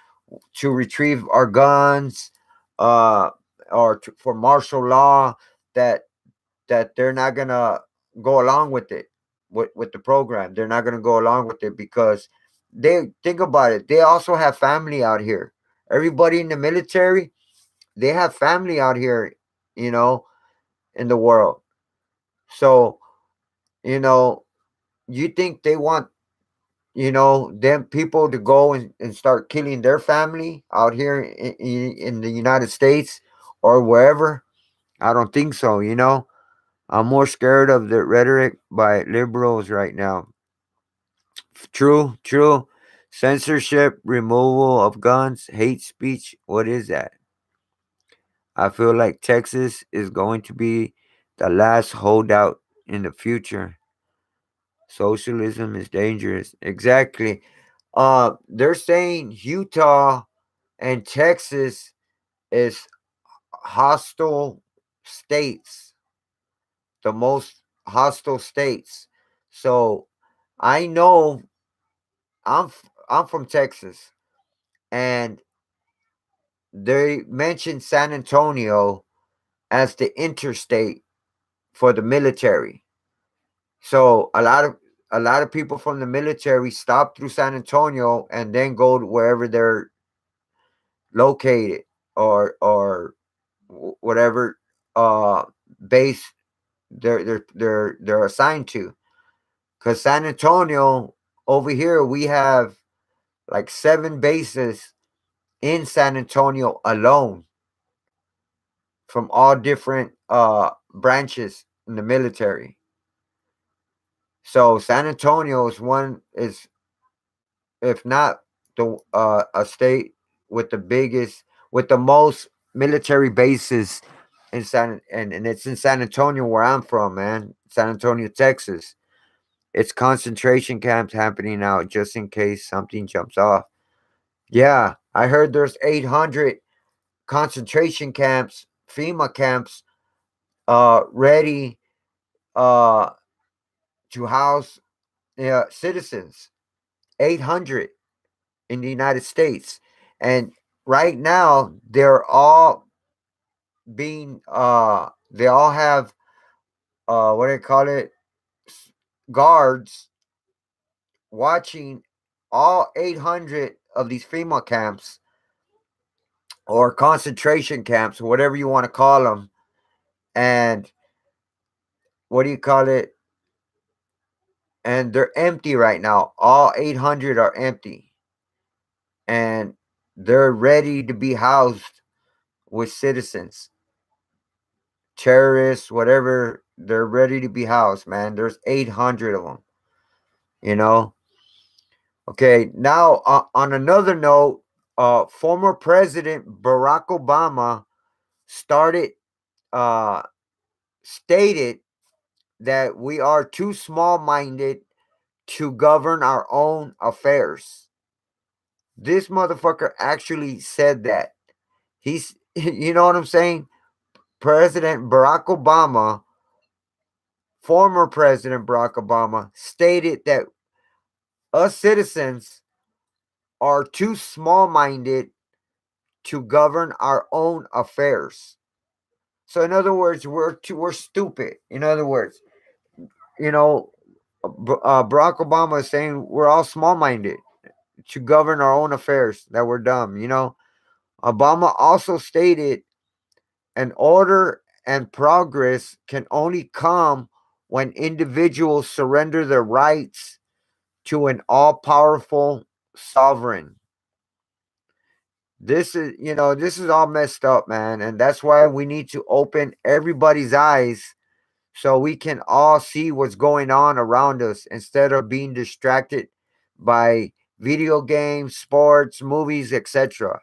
to retrieve our guns, uh, or for martial law. That they're not gonna go along with it, with the program. They're not gonna go along with it because they think about it. They also have family out here. Everybody in the military, they have family out here, you know, in the world. So, you know, you think they want, them people to go and start killing their family out here in the United States or wherever? I don't think so. I'm more scared of the rhetoric by liberals right now. True, true. Censorship, removal of guns, hate speech. What is that? I feel like Texas is going to be the last holdout in the future. Socialism is dangerous. Exactly. They're saying Utah and Texas is hostile states, the most hostile states. So I know I'm from Texas, and they mentioned San Antonio as the interstate for the military. So a lot of people from the military stop through San Antonio and then go to wherever they're located, or whatever uh base they're assigned to. Cuz San Antonio, over here we have like 7 bases in San Antonio alone, from all different branches in the military. So San Antonio is one, is, if not the a state with the biggest, with the most military bases in and it's in San Antonio, where I'm from, man. San Antonio, Texas. It's concentration camps happening now just in case something jumps off. Yeah, I heard there's 800 concentration camps, FEMA camps, ready uh to house citizens. 800 in the United States. And right now they're all being they all have what do you call it? Guards watching all 800 of these FEMA camps, or concentration camps, whatever you want to call them. And what do you call it? And they're empty right now. All 800 are empty, and they're ready to be housed with citizens, terrorists, whatever. They're ready to be housed, man. There's 800 of them, you know? Okay, now on another note, former President Barack Obama started, uh, stated that we are too small minded to govern our own affairs. This motherfucker actually said that. He's, you know what I'm saying? President Barack Obama, former President Barack Obama, stated that us citizens are too small minded to govern our own affairs. So, in other words, we're stupid. In other words, you know, Barack Obama is saying we're all small minded to govern our own affairs, that we're dumb. Obama also stated an order and progress can only come when individuals surrender their rights to an all powerful sovereign. This is all messed up, man. And that's why we need to open everybody's eyes so we can all see what's going on around us instead of being distracted by video games, sports, movies, etc.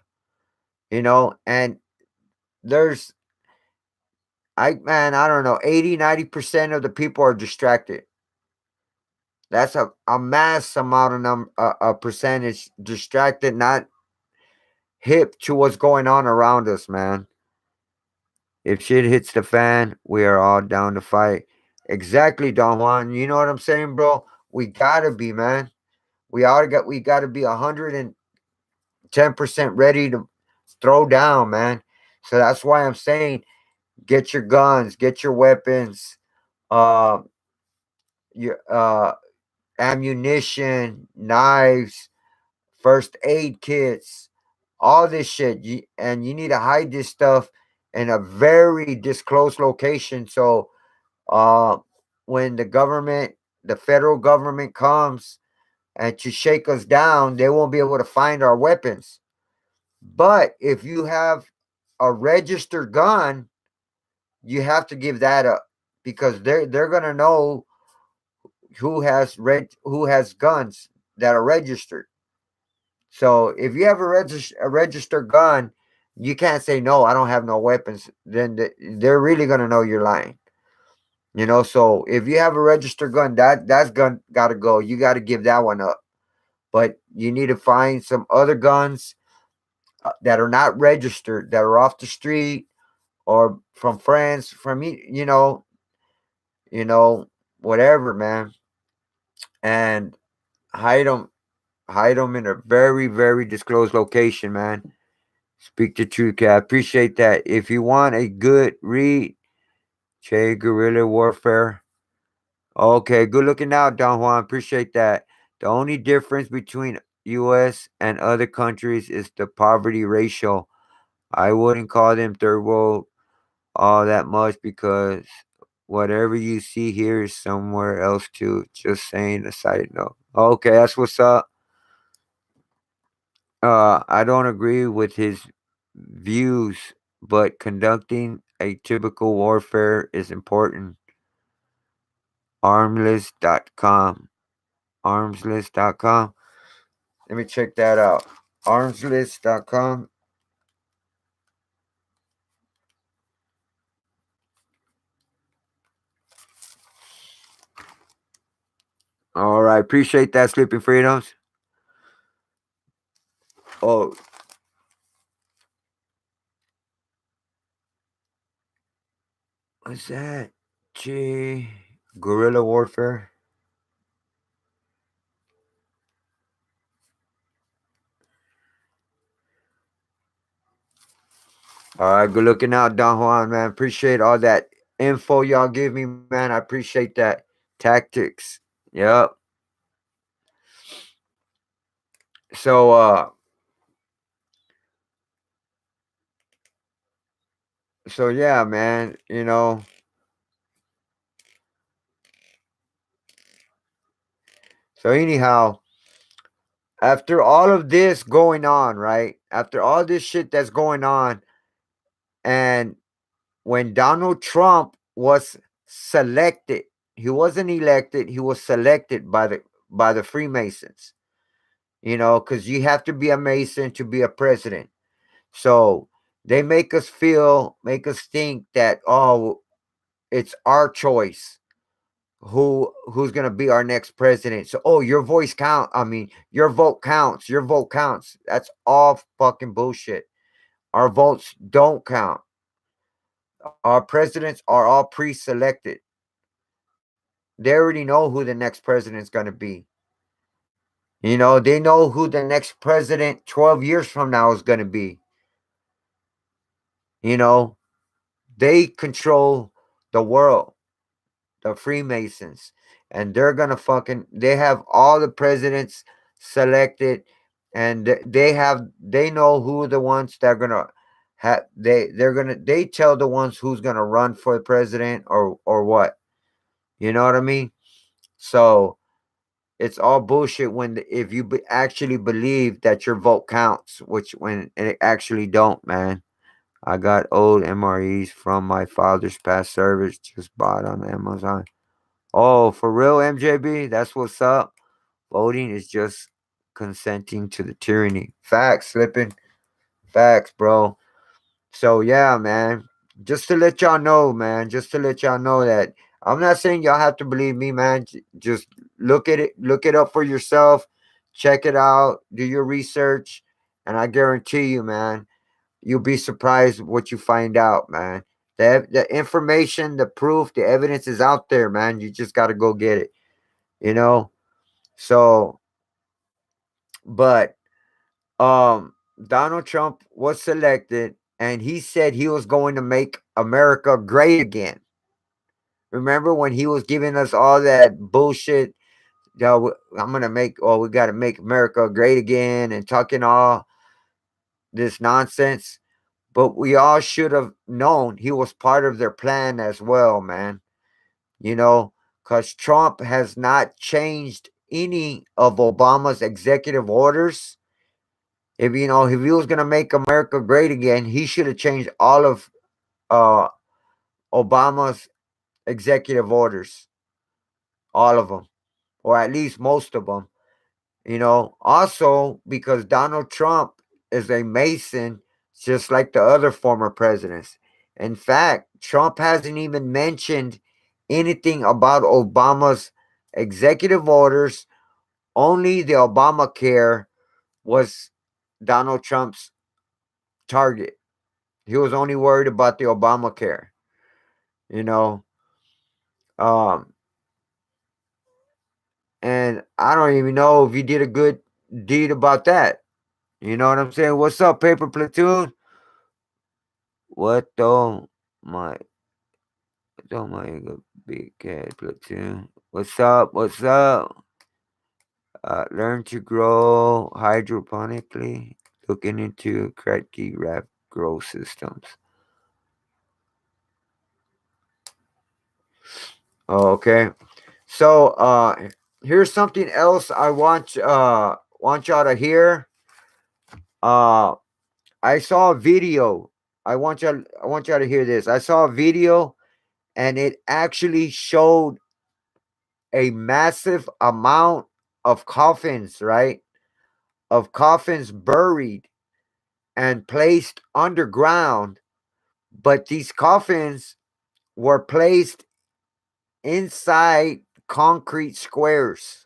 And there's I don't know, 80-90% of the people are distracted. That's a mass amount of a percentage distracted, not hip to what's going on around us, man. If shit hits the fan, we are all down to fight. Exactly, Don Juan. You know what I'm saying, bro? We gotta be, man. We gotta be 110% ready to throw down, man. So that's why I'm saying get your guns, get your weapons, uh your ammunition, knives, first aid kits, all this shit. And you need to hide this stuff in a very disclosed location. So uh, when the federal government comes and to shake us down, they won't be able to find our weapons. But if you have a registered gun, you have to give that up because they're gonna know who has guns that are registered. So if you have a registered gun, you can't say no. I don't have no weapons. Then they're really gonna know you're lying. So if you have a registered gun, that's gun gotta go. You gotta give that one up. But you need to find some other guns that are not registered, that are off the street or from friends, from you know, whatever, man, and hide them, hide them in a very, very disclosed location, man. Speak the truth, Cat. I appreciate that. If you want a good read, Che Guerrilla Warfare. Okay, good looking out, Don Juan. Appreciate that. The only difference between U.S. and other countries is the poverty ratio. I wouldn't call them third world all that much because whatever you see here is somewhere else too. Just saying a side note. Okay, that's what's up. I don't agree with his views, but conducting a typical warfare is important. Armless.com. Armslist.com. Let me check that out. Armslist.com. All right. Appreciate that, Sleeping Freedoms. Oh, what's that? G. Guerrilla Warfare. All right. Good looking out, Don Juan, man. Appreciate all that info y'all give me, man. I appreciate that. Tactics. Yep. So, yeah, man. So anyhow, after all of this going on, right? After all this shit that's going on, and when Donald Trump was selected, he wasn't elected, he was selected by the Freemasons. Because you have to be a Mason to be a president. So they make us think that it's our choice who's gonna be our next president. So your voice count. I mean, your vote counts. Your vote counts. That's all fucking bullshit. Our votes don't count. Our presidents are all pre-selected. They already know who the next president's gonna be. They know who the next president 12 years from now is gonna be. You know, they control the world, the Freemasons, and they're gonna they have all the presidents selected, and they know who the ones that are gonna have they tell the ones who's gonna run for the president or what. You know what I mean? So it's all bullshit if you actually believe that your vote counts, which when it actually don't, man. I got old MREs from my father's past service, just bought on Amazon. Oh, for real, MJB? That's what's up. Voting is just consenting to the tyranny. Facts, slipping. Facts, bro. So yeah, man. Just to let y'all know, man. Just to let y'all know that I'm not saying y'all have to believe me, man. Just look it up for yourself, check it out, do your research, and I guarantee you, man, you'll be surprised what you find out, man. The information, the proof, the evidence is out there, man. You just got to go get it, you know. So, but Donald Trump was selected and he said he was going to make America great again. Remember when he was giving us all that bullshit? Yo, I'm gonna make. Oh, we got to make America great again, and talking all this nonsense. But we all should have known he was part of their plan as well, man. You know, because Trump has not changed any of Obama's executive orders. If he was gonna make America great again, he should have changed all of uh Obama's executive orders, all of them, or at least most of them. Also because Donald Trump is a Mason, just like the other former presidents. In fact, Trump hasn't even mentioned anything about Obama's executive orders. Only the Obamacare was Donald Trump's target. He was only worried about the Obamacare, you know. Um, and I don't even know if he did a good deed about that. You know what I'm saying? What's up, Paper Platoon? What my don't my big cat platoon? What's up? What's up? Learn to grow hydroponically. Looking into Kratky wrap grow systems. Oh, okay. So here's something else I want y'all to hear. Uh I saw a video. I want y'all to hear this. I saw a video and it actually showed a massive amount of coffins, right? Of coffins buried and placed underground, but these coffins were placed inside concrete squares.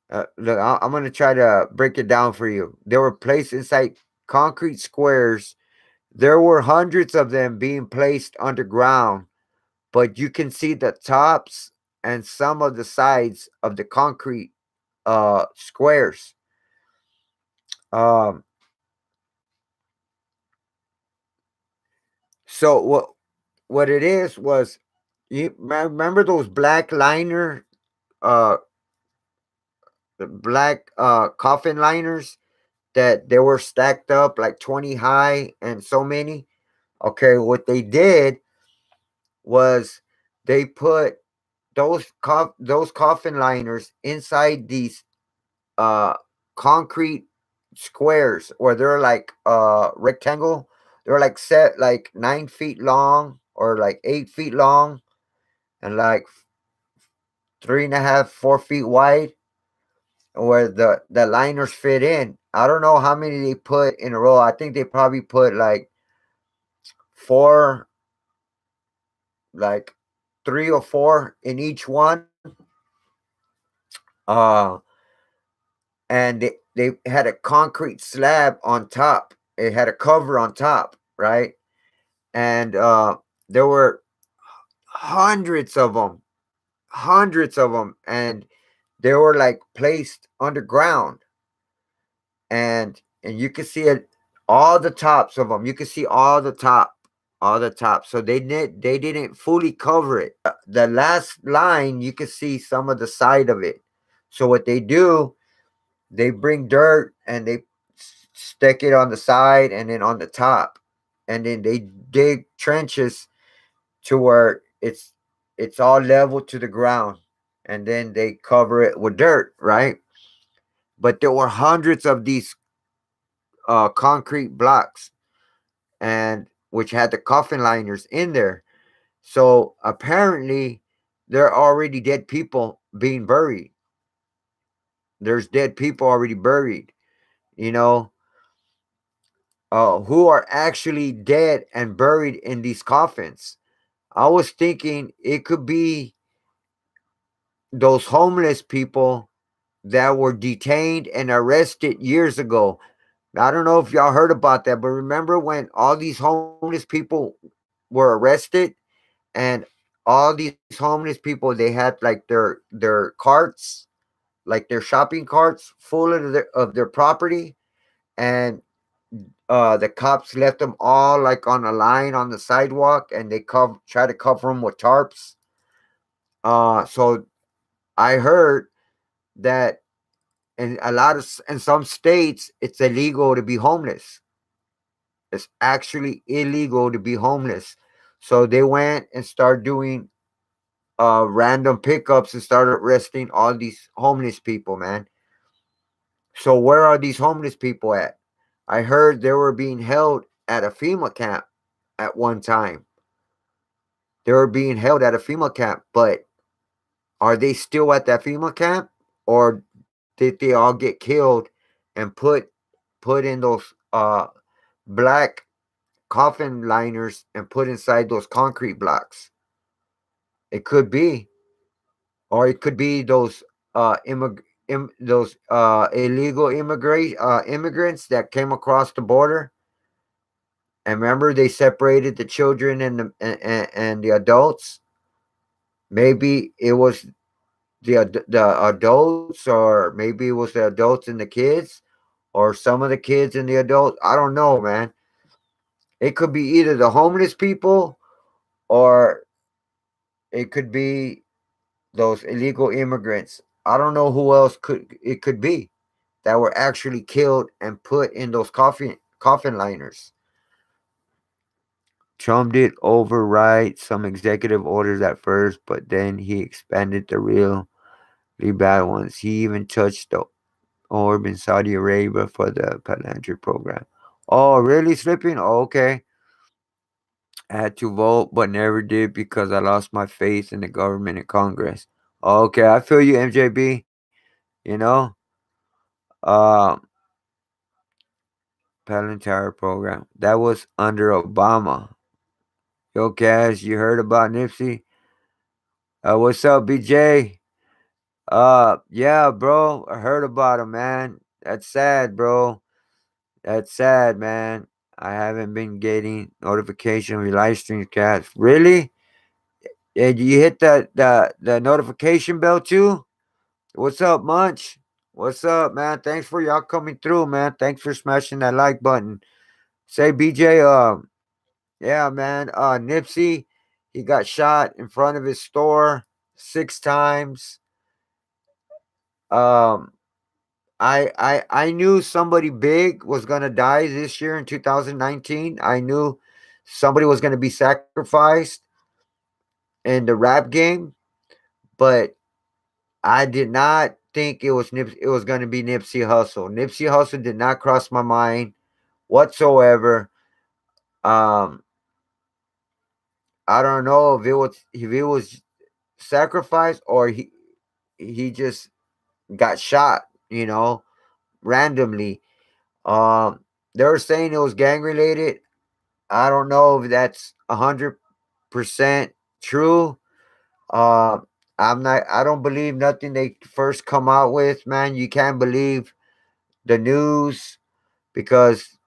Look, I'm going to try to break it down for you. They were placed inside concrete squares. There were hundreds of them being placed underground, but you can see the tops and some of the sides of the concrete squares. Um so what it is was, you remember those black liner uh the black coffin liners that they were stacked up like 20 high and so many. Okay, what they did was they put those coffin liners inside these uh concrete squares, or they're like rectangle. They're like set like 9 feet long or like 8 feet long, and like 3.5, 4 feet wide, where the liners fit in. I don't know how many they put in a row. I think they probably put like four, like three or four in each one. Uh and they had a concrete slab on top. It had a cover on top, right? And there were hundreds of them, hundreds of them, and they were like placed underground, and you could see it, all the tops of them. You could see all the top. So they didn't fully cover it. The last line, you could see some of the side of it. So what they do, they bring dirt and they stick it on the side and then on the top, and then they dig trenches to where it's all level to the ground, and then they cover it with dirt, right? But there were hundreds of these concrete blocks, and which had the coffin liners in there. So apparently there are already dead people being buried. There's dead people already buried, you know. who are actually dead and buried in these coffins. I was thinking it could be those homeless people that were detained and arrested years ago. I don't know if y'all heard about that, but remember when all these homeless people were arrested and all these homeless people, they had like their carts, like their shopping carts full of their property, and the cops left them all like on a line on the sidewalk, and they try to cover them with tarps. So I heard that in some states it's illegal to be homeless. It's actually illegal to be homeless. So they went and started doing random pickups and started arresting all these homeless people, man. So where are these homeless people at? I heard they were being held at a FEMA camp at one time. They were being held at a FEMA camp, but are they still at that FEMA camp, or did they all get killed and put in those black coffin liners and put inside those concrete blocks? It could be, or it could be those illegal immigrants that came across the border. And remember, they separated the children and the adults. Maybe it was the adults, or maybe it was the adults and the kids, or some of the kids and the adults. I don't know, man. It could be either the homeless people, or it could be those illegal immigrants. I don't know who else could be that were actually killed and put in those coffin liners. Trump did override some executive orders at first, but then he expanded the really bad ones. He even touched the orb in Saudi Arabia for the Palantir program. Oh, really, Slipping? Oh, okay. I had to vote, but never did because I lost my faith in the government and Congress. Okay, I feel you, MJB. You know, uh, Palantir program that was under Obama. Yo, Cash, you heard about Nipsey? What's up, BJ? Yeah, bro, I heard about him, man. That's sad, bro. That's sad, man. I haven't been getting notification of your live streams, Cash. Really? And you hit the notification bell too? What's up, Munch? What's up, man? Thanks for y'all coming through, man. Thanks for smashing that like button. Say, BJ, yeah, man. Nipsey, he got shot in front of his store 6 times. Um, I knew somebody big was gonna die this year in 2019. I knew somebody was gonna be sacrificed in the rap game, but I did not think it was gonna be Nipsey Hussle. Nipsey Hussle did not cross my mind whatsoever. Um, I don't know if it was sacrificed, or he just got shot, randomly. Um, they were saying it was gang related. I don't know if that's 100% true. Uh, I'm not. I don't believe nothing they first come out with, man. You can't believe the news because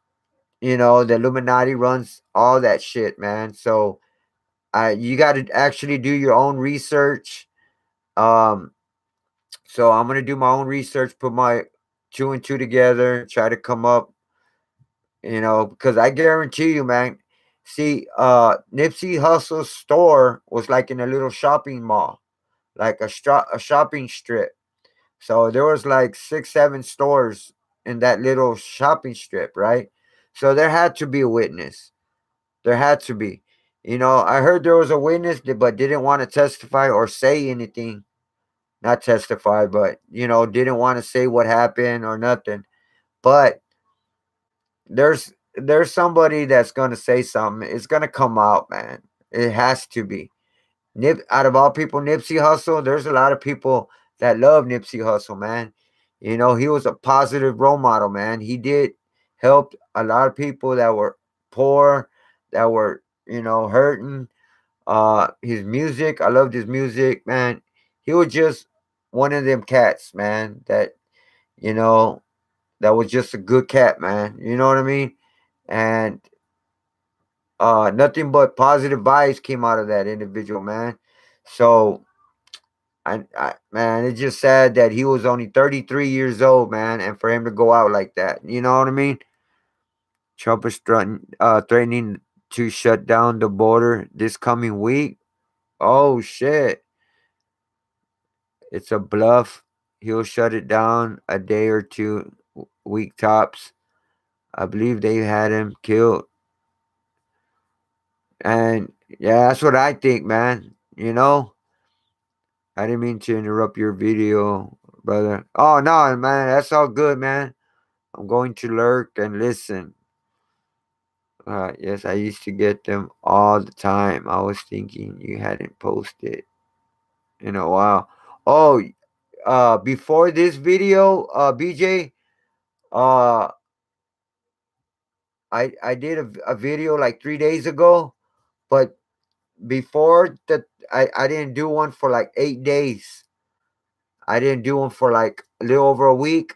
the Illuminati runs all that shit, man. So you got to actually do your own research. Um, so I'm gonna do my own research, put my two and two together, try to come up, because I guarantee you, man. See, Nipsey Hussle's store was like in a little shopping mall, like a shopping strip. So there was like 6, 7 stores in that little shopping strip, right? So there had to be a witness. There had to be. I heard there was a witness, but didn't want to testify or say anything. Not testify, but didn't want to say what happened or nothing. But there's somebody that's gonna say something. It's gonna come out, man. It has to be. Out of all people, Nipsey Hussle. There's a lot of people that love Nipsey Hussle, man. He was a positive role model, man. He did helped a lot of people that were poor, that were, hurting. His music, I loved his music, man. He was just one of them cats, man, you know, that was just a good cat, man. You know what I mean? And nothing but positive vibes came out of that individual, man. So man, it's just sad that he was only 33 years old, man, and for him to go out like that. You know what I mean? Trump is threatening to shut down the border this coming week. Oh shit. It's a bluff. He'll shut it down a day or two, week tops. I believe they had him killed. And yeah, that's what I think, man. I didn't mean to interrupt your video, brother. Oh, no, man. That's all good, man. I'm going to lurk and listen. Yes, I used to get them all the time. I was thinking you hadn't posted in a while. Oh, before this video, BJ, uh, I did a video like 3 days ago, but before that, I didn't do one for like 8 days. I didn't do one for like a little over a week.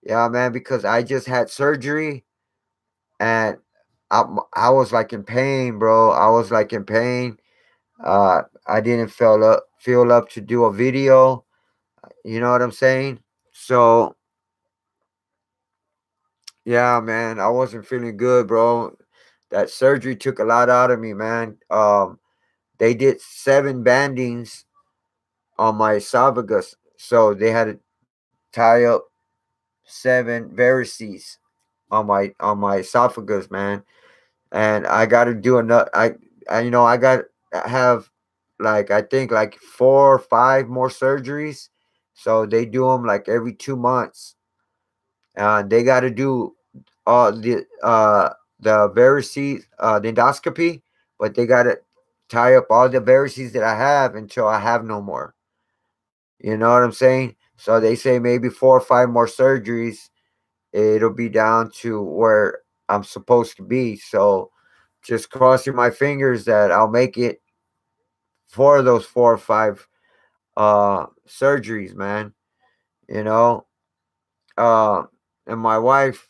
Yeah, man, because I just had surgery and I was like in pain, bro. I was like in pain. I didn't feel up to do a video. You know what I'm saying? So yeah, man, I wasn't feeling good, bro. That surgery took a lot out of me, man. They did 7 bandings on my esophagus, so they had to tie up 7 varices on my esophagus, man. And I got to do another. I got have like I think like 4 or 5 more surgeries. So they do them like every 2 months. They got to do the varices, the endoscopy, but they got to tie up all the varices that I have until I have no more. You know what I'm saying? So they say maybe 4 or 5 more surgeries, it'll be down to where I'm supposed to be. So just crossing my fingers that I'll make it for those 4 or 5 surgeries, man. You know, uh, and my wife,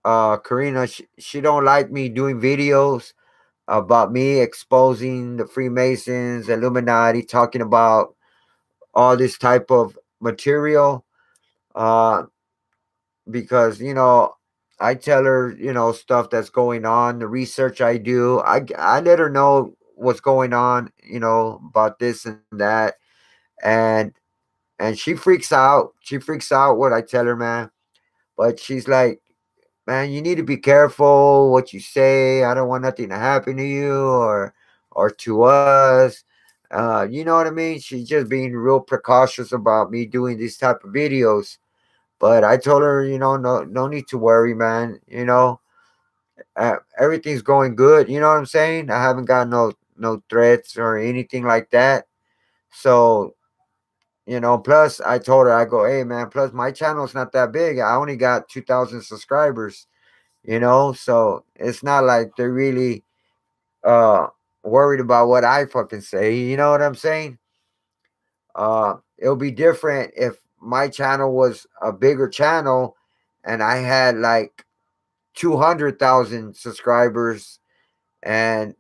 Karina, she don't like me doing videos about me exposing the Freemasons, Illuminati, talking about all this type of material. Uh, because I tell her stuff that's going on, the research I do. I let her know what's going on, about this and that, and she freaks out. She freaks out what I tell her, man. But she's like, man, you need to be careful what you say. I don't want nothing to happen to you or to us. You know what I mean? She's just being real precautious about me doing these type of videos. But I told her, no need to worry, man. Everything's going good. You know what I'm saying? I haven't got no threats or anything like that. So, plus I told her, I go, hey man, plus my channel's not that big. I only got 2,000 subscribers. So it's not like they're really uh worried about what I fucking say. You know what I'm saying? It'll be different if my channel was a bigger channel and I had like 200,000 subscribers and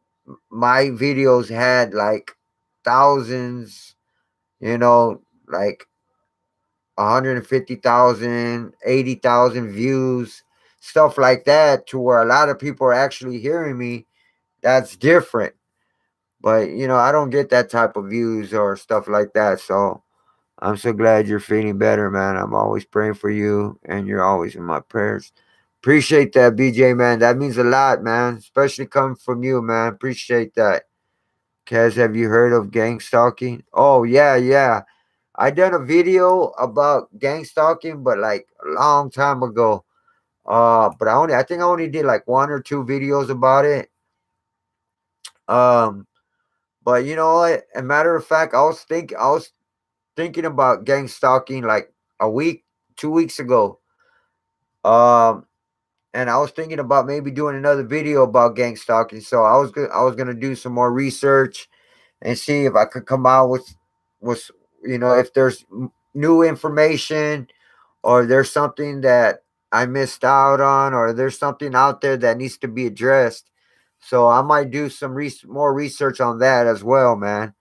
my videos had like thousands, like 150,000, 80,000 views, stuff like that, to where a lot of people are actually hearing me. That's different. But, I don't get that type of views or stuff like that. So I'm so glad you're feeling better, man. I'm always praying for you, and you're always in my prayers. Appreciate that, BJ, man. That means a lot, man. Especially coming from you, man. Appreciate that. Kaz, have you heard of gang stalking? Oh, yeah, yeah. I done a video about gang stalking, but like a long time ago. But I think I only did like 1 or 2 videos about it. Um, but you know what? A matter of fact, I was thinking about gang stalking like a week, 2 weeks ago. Um, and I was thinking about maybe doing another video about gang stalking. So I was gonna do some more research and see if I could come out with if there's new information, or there's something that I missed out on, or there's something out there that needs to be addressed. So I might do some more research on that as well, man.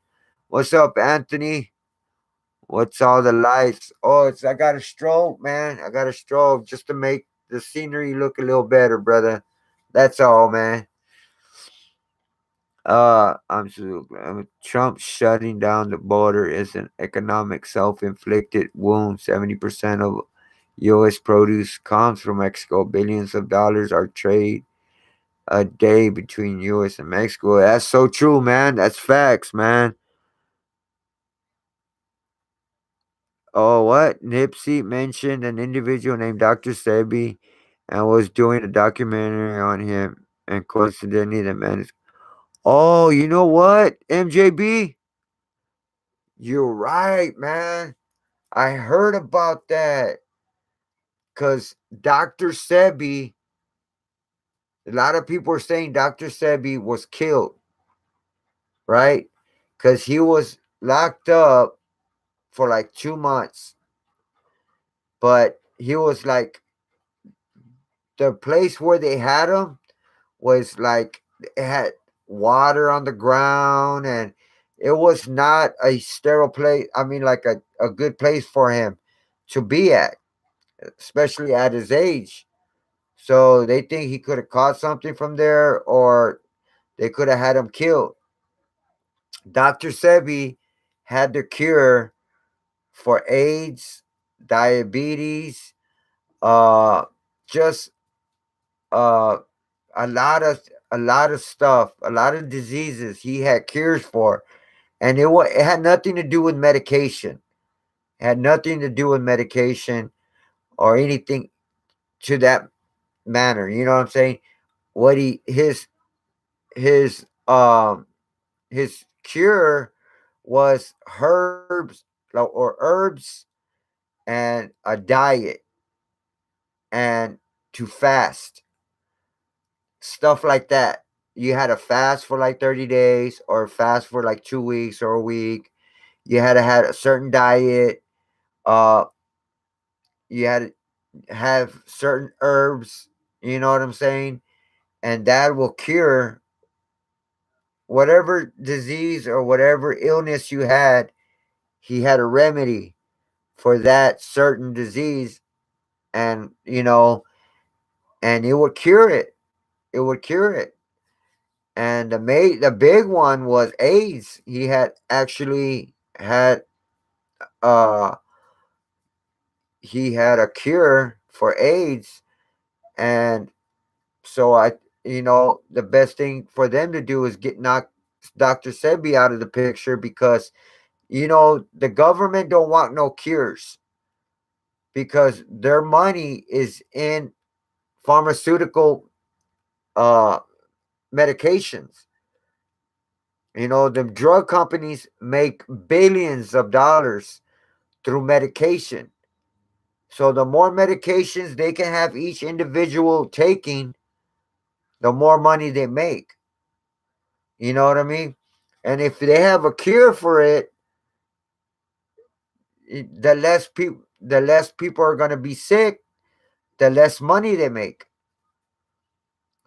What's up, Anthony? What's all the lights? Oh, I got a strobe, man. I got a strobe just to make the scenery look a little better, brother. That's all, man. Trump shutting down the border is an economic self-inflicted wound. 70% of U.S. produce comes from Mexico. Billions of dollars are trade a day between U.S. and Mexico. That's so true, man. That's facts, man. Oh, what? Nipsey mentioned an individual named Dr. Sebi and was doing a documentary on him. And coincidentally, the man is. Oh, you know what, MJB? You're right, man. I heard about that because Dr. Sebi, a lot of people are saying Dr. Sebi was killed, right? Because he was locked up for like 2 months, but he was like, the place where they had him was like, it had water on the ground, and it was not a sterile place. I mean, like a good place for him to be at, especially at his age. So they think he could have caught something from there, or they could have had him killed. Dr. Sebi had the cure for AIDS, diabetes, uh, just uh, a lot of stuff, a lot of diseases he had cures for, and it had nothing to do with medication. It had nothing to do with medication or anything to that manner. You know what I'm saying? What he his his cure was herbs, or herbs, and a diet, and to fast, stuff like that. You had to fast for like 30 days, or fast for like 2 weeks or a week. You had to have a certain diet. Uh, you had to have certain herbs. You know what I'm saying? And that will cure whatever disease or whatever illness you had. He had a remedy for that certain disease, and and it would cure it. It would cure it. And the big one was AIDS. He had actually had uh he had a cure for AIDS, and so the best thing for them to do is get knock Dr. Sebi out of the picture, because the government don't want no cures, because their money is in pharmaceutical uh medications. The drug companies make billions of dollars through medication. So the more medications they can have each individual taking, the more money they make. You know what I mean? And if they have a cure for it, the less people are going to be sick, the less money they make.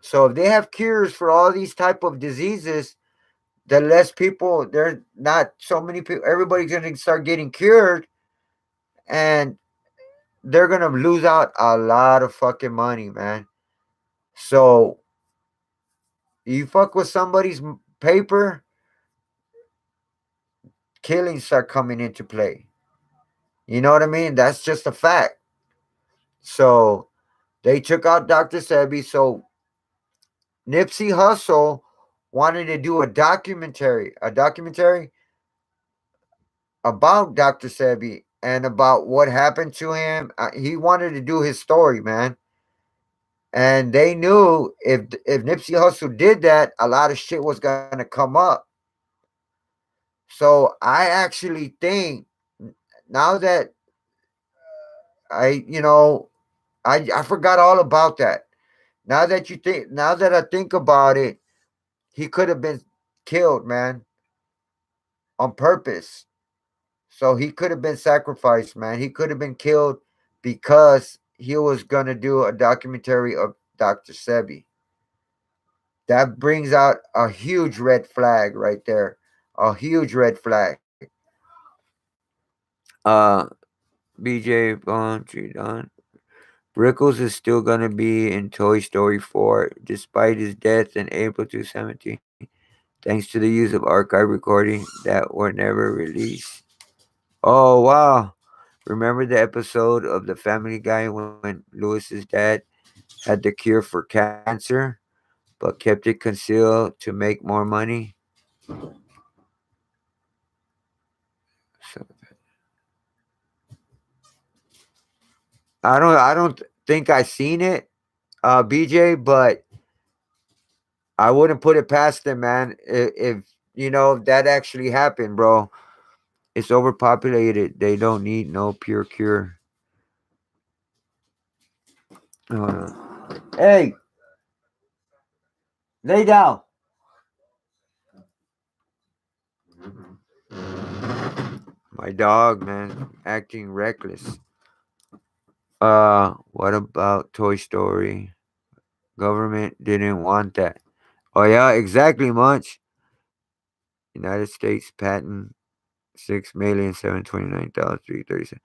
So if they have cures for all these type of diseases, the less people, there's not so many people, everybody's going to start getting cured, and they're going to lose out a lot of fucking money, man. So you fuck with somebody's paper, killings start coming into play. You know what I mean? That's just a fact. So they took out Dr. Sebi. So Nipsey Hussle wanted to do a documentary about Dr. Sebi and about what happened to him. He wanted to do his story, man. And they knew if Nipsey Hussle did that, a lot of shit was gonna come up. So I actually think, now that I forgot all about that. Now that I think about it, he could have been killed, man, on purpose. So he could have been sacrificed, man. He could have been killed because he was gonna do a documentary of Dr. Sebi. That brings out a huge red flag right there. A huge red flag. Uh BJ Bond, Don. Rickles is still gonna be in Toy Story 4 despite his death in April 2017, thanks to the use of archive recording that were never released. Oh wow. Remember the episode of The Family Guy when Lewis's dad had the cure for cancer but kept it concealed to make more money? So I don't think I seen it, BJ, but I wouldn't put it past them, man. If that actually happened, bro. It's overpopulated. They don't need no pure cure. Hold on. Hey, lay down. My dog, man, acting reckless. What about Toy Story? Government didn't want that. Oh yeah, exactly, Munch. United States patent 6,729,337.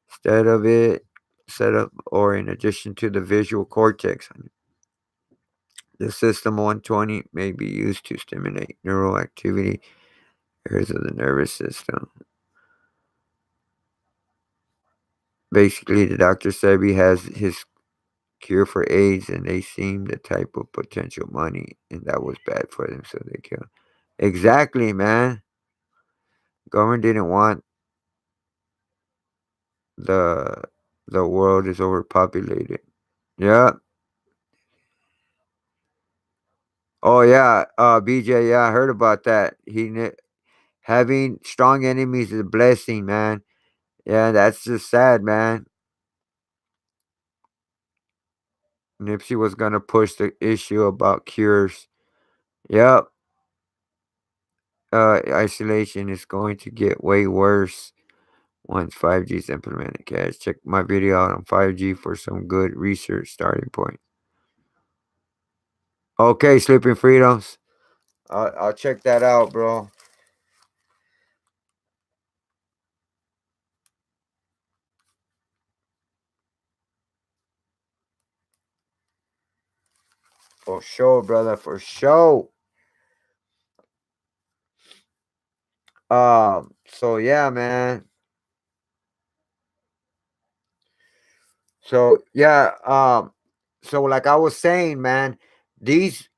Instead of it set up or in addition to the visual cortex, the system 120 may be used to stimulate neural activity areas of the nervous system. Basically, the Dr. Sebi has his cure for AIDS, and they seem the type of potential money, and that was bad for them, so they killed. Exactly, man. Government didn't want the the world is overpopulated. Yeah. Oh yeah. BJ. Yeah, I heard about that. Having strong enemies is a blessing, man. Yeah, that's just sad, man. Nipsey was gonna push the issue about cures. Yep. Isolation is going to get way worse once 5G is implemented. Guys, check my video out on 5G for some good research starting point. Okay, Sleeping Freedoms. I'll check that out, bro. For sure, brother. For sure. So yeah, man. So yeah, so like I was saying, man, those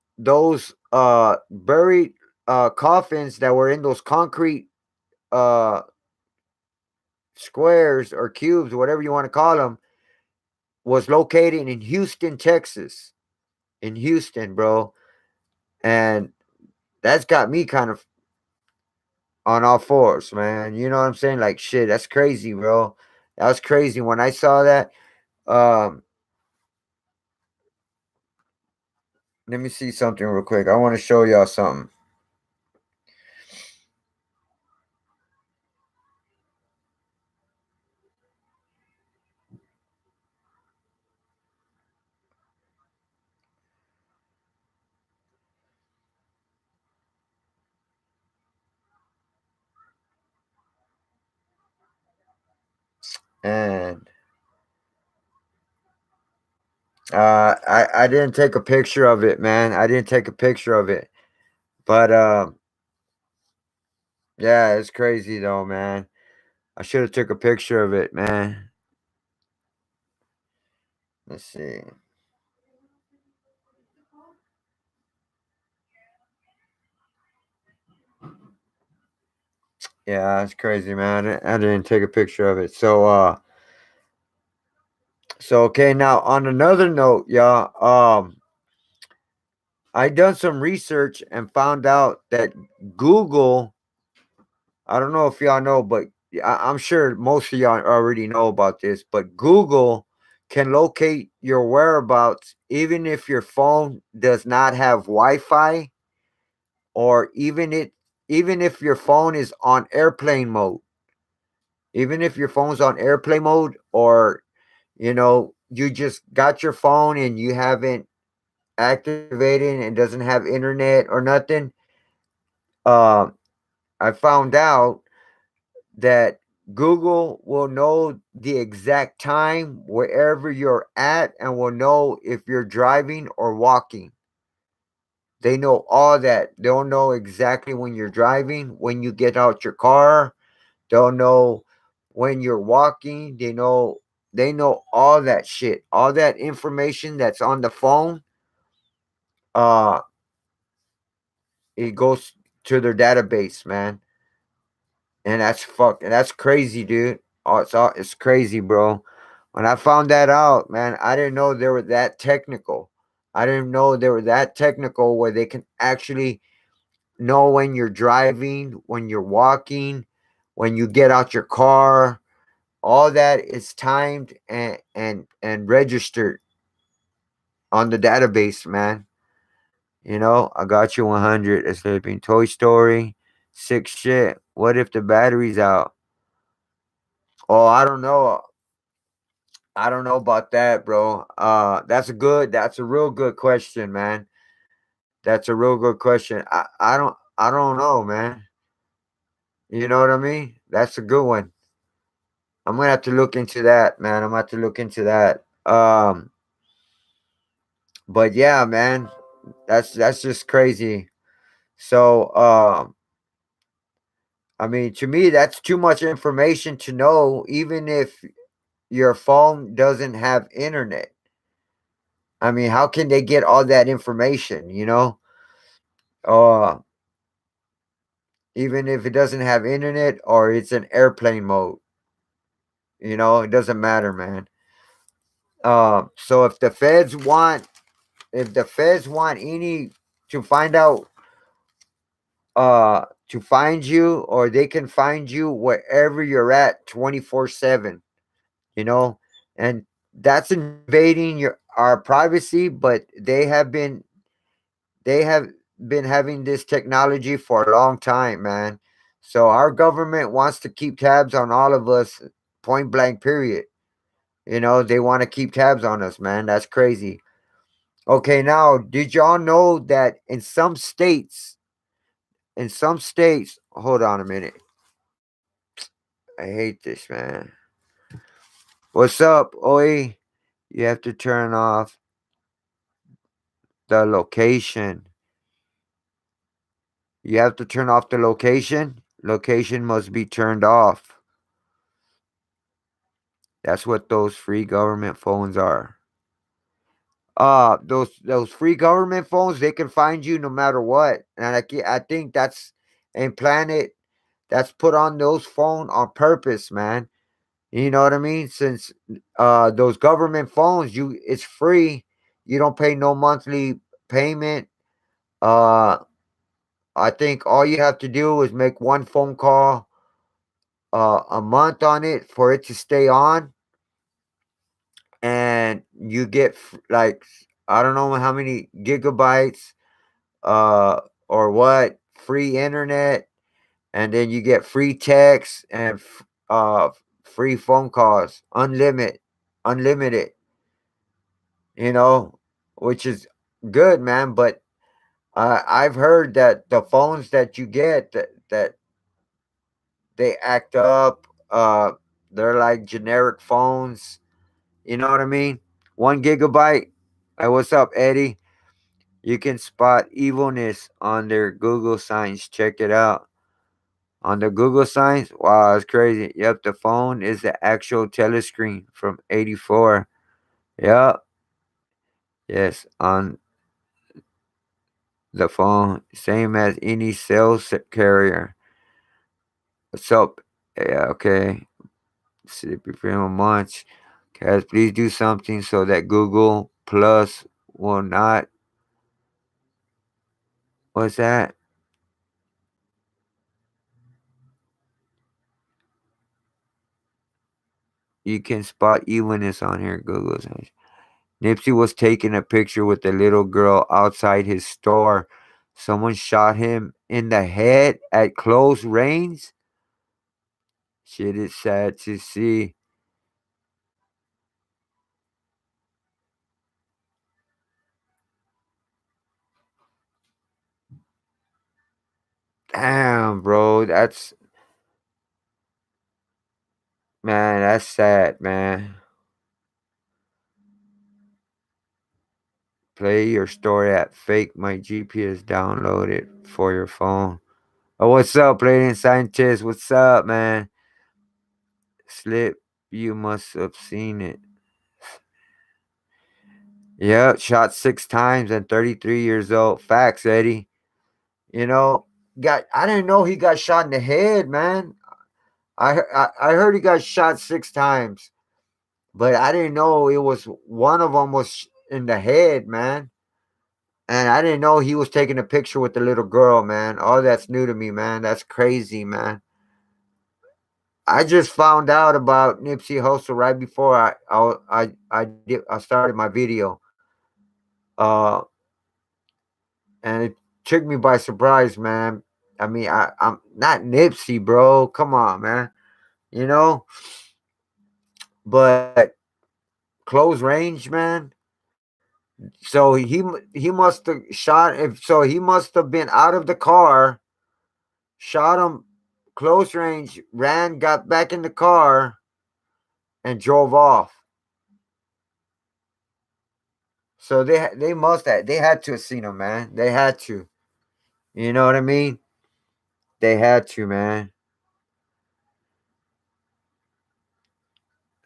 buried coffins that were in those concrete uh squares or cubes, whatever you want to call them, was located in Houston, Texas. In Houston, bro. And that's got me kind of on all fours, man. You know what I'm saying? Like shit, that's crazy, bro. That was crazy when I saw that. Um, Let me see something real quick. I want to show y'all something. And I didn't take a picture of it, man. I didn't take a picture of it. But yeah, it's crazy though, man. I should have took a picture of it, man. Let's see. Yeah, it's crazy, man. I didn't take a picture of it. So okay, now on another note, y'all, I done some research and found out that Google, I don't know if y'all know, but I'm sure most of y'all already know about this, but Google can locate your whereabouts even if your phone does not have Wi-Fi, or even if your phone is on airplane mode. Even if your phone's on airplane mode, or you just got your phone and you haven't activated and doesn't have internet or nothing. uh, I found out that Google will know the exact time wherever you're at and will know if you're driving or walking. They know all that. They'll know exactly when you're driving, when you get out your car. They'll know when you're walking. They know all that shit. All that information that's on the phone, uh it goes to their database, man. And that's crazy, dude. It's crazy, bro. When I found that out, man, I didn't know they were that technical. I didn't know they were that technical where they can actually know when you're driving, when you're walking, when you get out your car. All that is timed and registered on the database, man. I got you 100. Escaping Toy Story. Six shit. What if the battery's out? Oh, I don't know. I don't know about that, bro. That's a real good question, man. That's a real good question. I don't know, man. You know what I mean? That's a good one. I'm gonna have to look into that, man. I'm gonna have to look into that. But yeah, man, that's just crazy. So, I mean, to me, that's too much information to know, even if your phone doesn't have internet. I mean, how can they get all that information? Uh, Even if it doesn't have internet or it's in airplane mode, it doesn't matter, man. So if the feds want any to find out, to find you, or they can find you wherever you're at 24/7, you know, and that's invading our privacy, but they have been having this technology for a long time, man. So our government wants to keep tabs on all of us, point blank, period. They want to keep tabs on us, man. That's crazy. Okay, now, did y'all know that hold on a minute. I hate this, man. What's up, Oi? You have to turn off the location. You have to turn off the location. Location must be turned off. That's what those free government phones are. Those free government phones, they can find you no matter what. And I think that's implanted, that's put on those phone on purpose, man. You know what I mean? Since those government phones, it's free. You don't pay no monthly payment. Uh I think all you have to do is make one phone call a month on it for it to stay on, and you get like, I don't know how many gigabytes, uh or what, free internet, and then you get free text and free phone calls, unlimited, you know, which is good, man. But I've heard that the phones that you get, that they act up. They're like generic phones. You know what I mean? 1 gigabyte. Hey, what's up, Eddie? You can spot evilness on their Google signs. Check it out. On the Google signs, wow, it's crazy. Yep, the phone is the actual telescreen from '84. Yep, yes, on the phone, same as any carrier. What's up? Yeah, okay. Sleepy film months. Guys, please do something so that Google Plus will not. What's that? You can spot evenness on here. Google says Nipsey was taking a picture with a little girl outside his store. Someone shot him in the head at close range. Shit is sad to see. Damn, bro. That's sad, man. Play your story at fake my GPS downloaded for your phone. Oh, what's up, Palladian Scientist? What's up, man? Slip, you must have seen it. Yeah, shot 6 times and 33 years old. Facts, Eddie. You know, got I didn't know he got shot in the head, man. I heard he got shot 6 times, but I didn't know it was one of them was in the head, man. And I didn't know he was taking a picture with the little girl, man. All that's new to me, man. That's crazy, man. I just found out about Nipsey Hussle right before I started my video, uh, and it took me by surprise, man. I mean, I'm not Nipsey, bro. Come on, man. You know, but close range, man. So he must have shot. If so, he must have been out of the car, shot him close range, ran, got back in the car, and drove off. So they must have they had to have seen him, man. They had to. You know what I mean? They had to, man.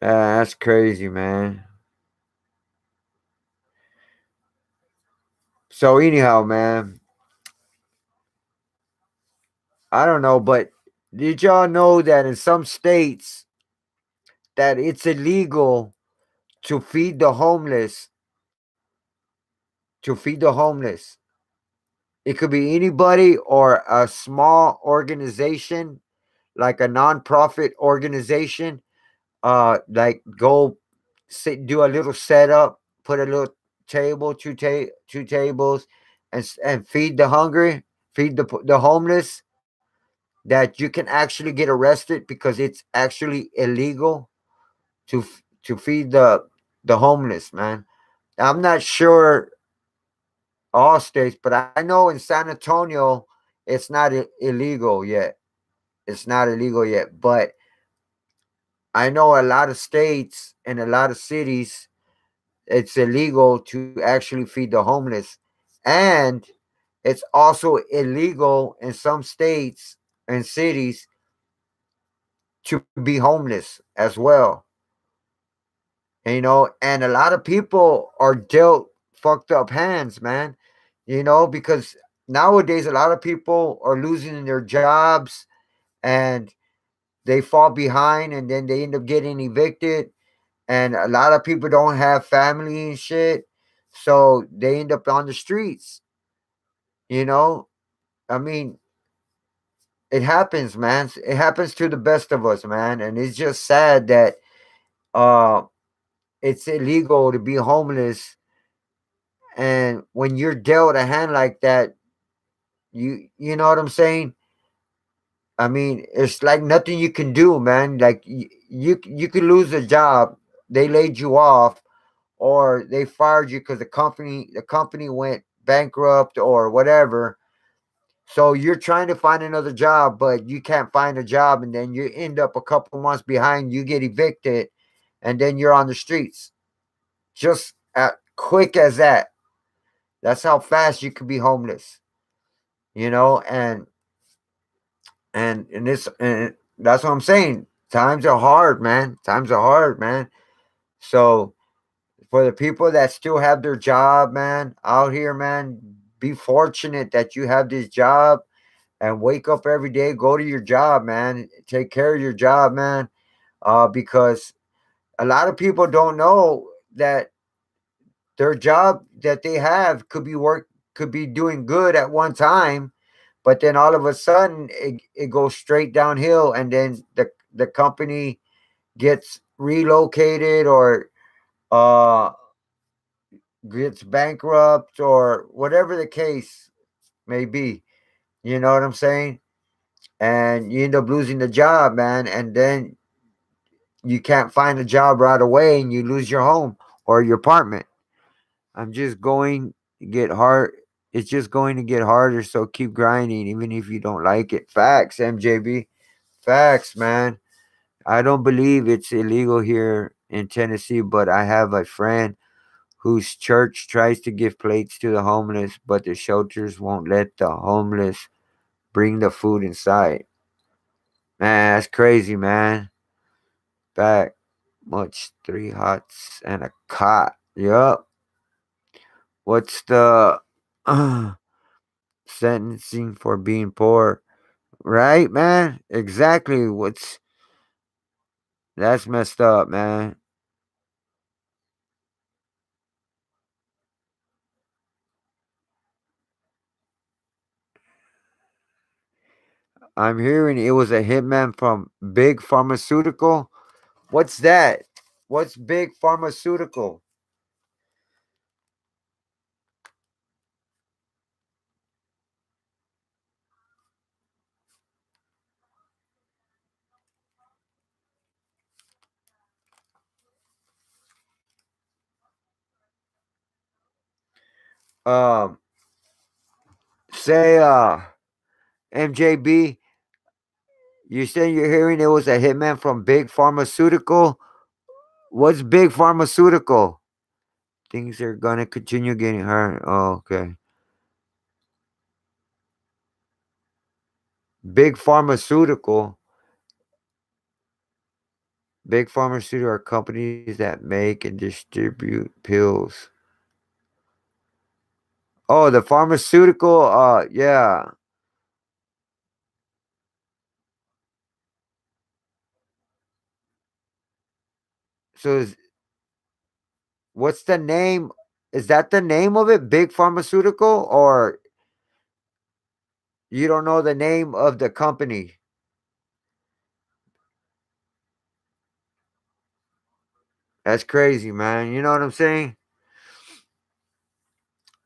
That's crazy, man. So anyhow, man, I don't know, but did y'all know that in some states that it's illegal to feed the homeless? To feed the homeless, it could be anybody or a small organization, like a nonprofit organization. Like go sit, do a little setup, put a little table, two tables, and feed the hungry, feed the homeless. That you can actually get arrested because it's actually illegal to feed the homeless, man. I'm not sure all states, but I know in San Antonio it's not illegal yet. It's not illegal yet, but I know a lot of states and a lot of cities it's illegal to actually feed the homeless. And it's also illegal in some states and cities to be homeless as well. And a lot of people are dealt fucked up hands, man. Because nowadays a lot of people are losing their jobs and they fall behind and then they end up getting evicted. And a lot of people don't have family and shit. So they end up on the streets, you know? I mean, it happens, man. It happens to the best of us, man. And it's just sad that uh it's illegal to be homeless, and when you're dealt a hand like that, you know what I'm saying? I mean, it's like nothing you can do, man. Like you could lose a job, they laid you off, or they fired you because the company went bankrupt or whatever. So you're trying to find another job, but you can't find a job, and then you end up a couple months behind. You get evicted, and then you're on the streets. Just quick as that. That's how fast you could be homeless. You know, and this and that's what I'm saying. Times are hard, man. Times are hard, man. So for the people that still have their job, man, out here, man, be fortunate that you have this job and wake up every day, go to your job, man. Take care of your job, man. Because a lot of people don't know that their job that they have could be doing good at one time, but then all of a sudden it goes straight downhill, and then the company gets relocated or uh gets bankrupt or whatever the case may be. You know what I'm saying? And you end up losing the job, man, and then you can't find a job right away and you lose your home or your apartment. I'm just going to get hard. It's just going to get harder, so keep grinding even if you don't like it. Facts, MJB. Facts, man. I don't believe it's illegal here in Tennessee, but I have a friend whose church tries to give plates to the homeless, but the shelters won't let the homeless bring the food inside. Man, that's crazy, man. Back much 3 hots and a cot. Yup. What's the sentencing for being poor? Right, man? Exactly. What's That's messed up, man. I'm hearing it was a hitman from Big Pharmaceutical. What's that? What's Big Pharmaceutical? Um, say MJB, you said you're hearing it was a hitman from Big Pharmaceutical. What's Big Pharmaceutical? Things are gonna continue getting hurt. Oh, okay. Big Pharmaceutical. Big Pharmaceutical are companies that make and distribute pills. Oh, the pharmaceutical. Yeah. So, what's the name? Is that the name of it? Big Pharmaceutical, or you don't know the name of the company? That's crazy, man. You know what I'm saying?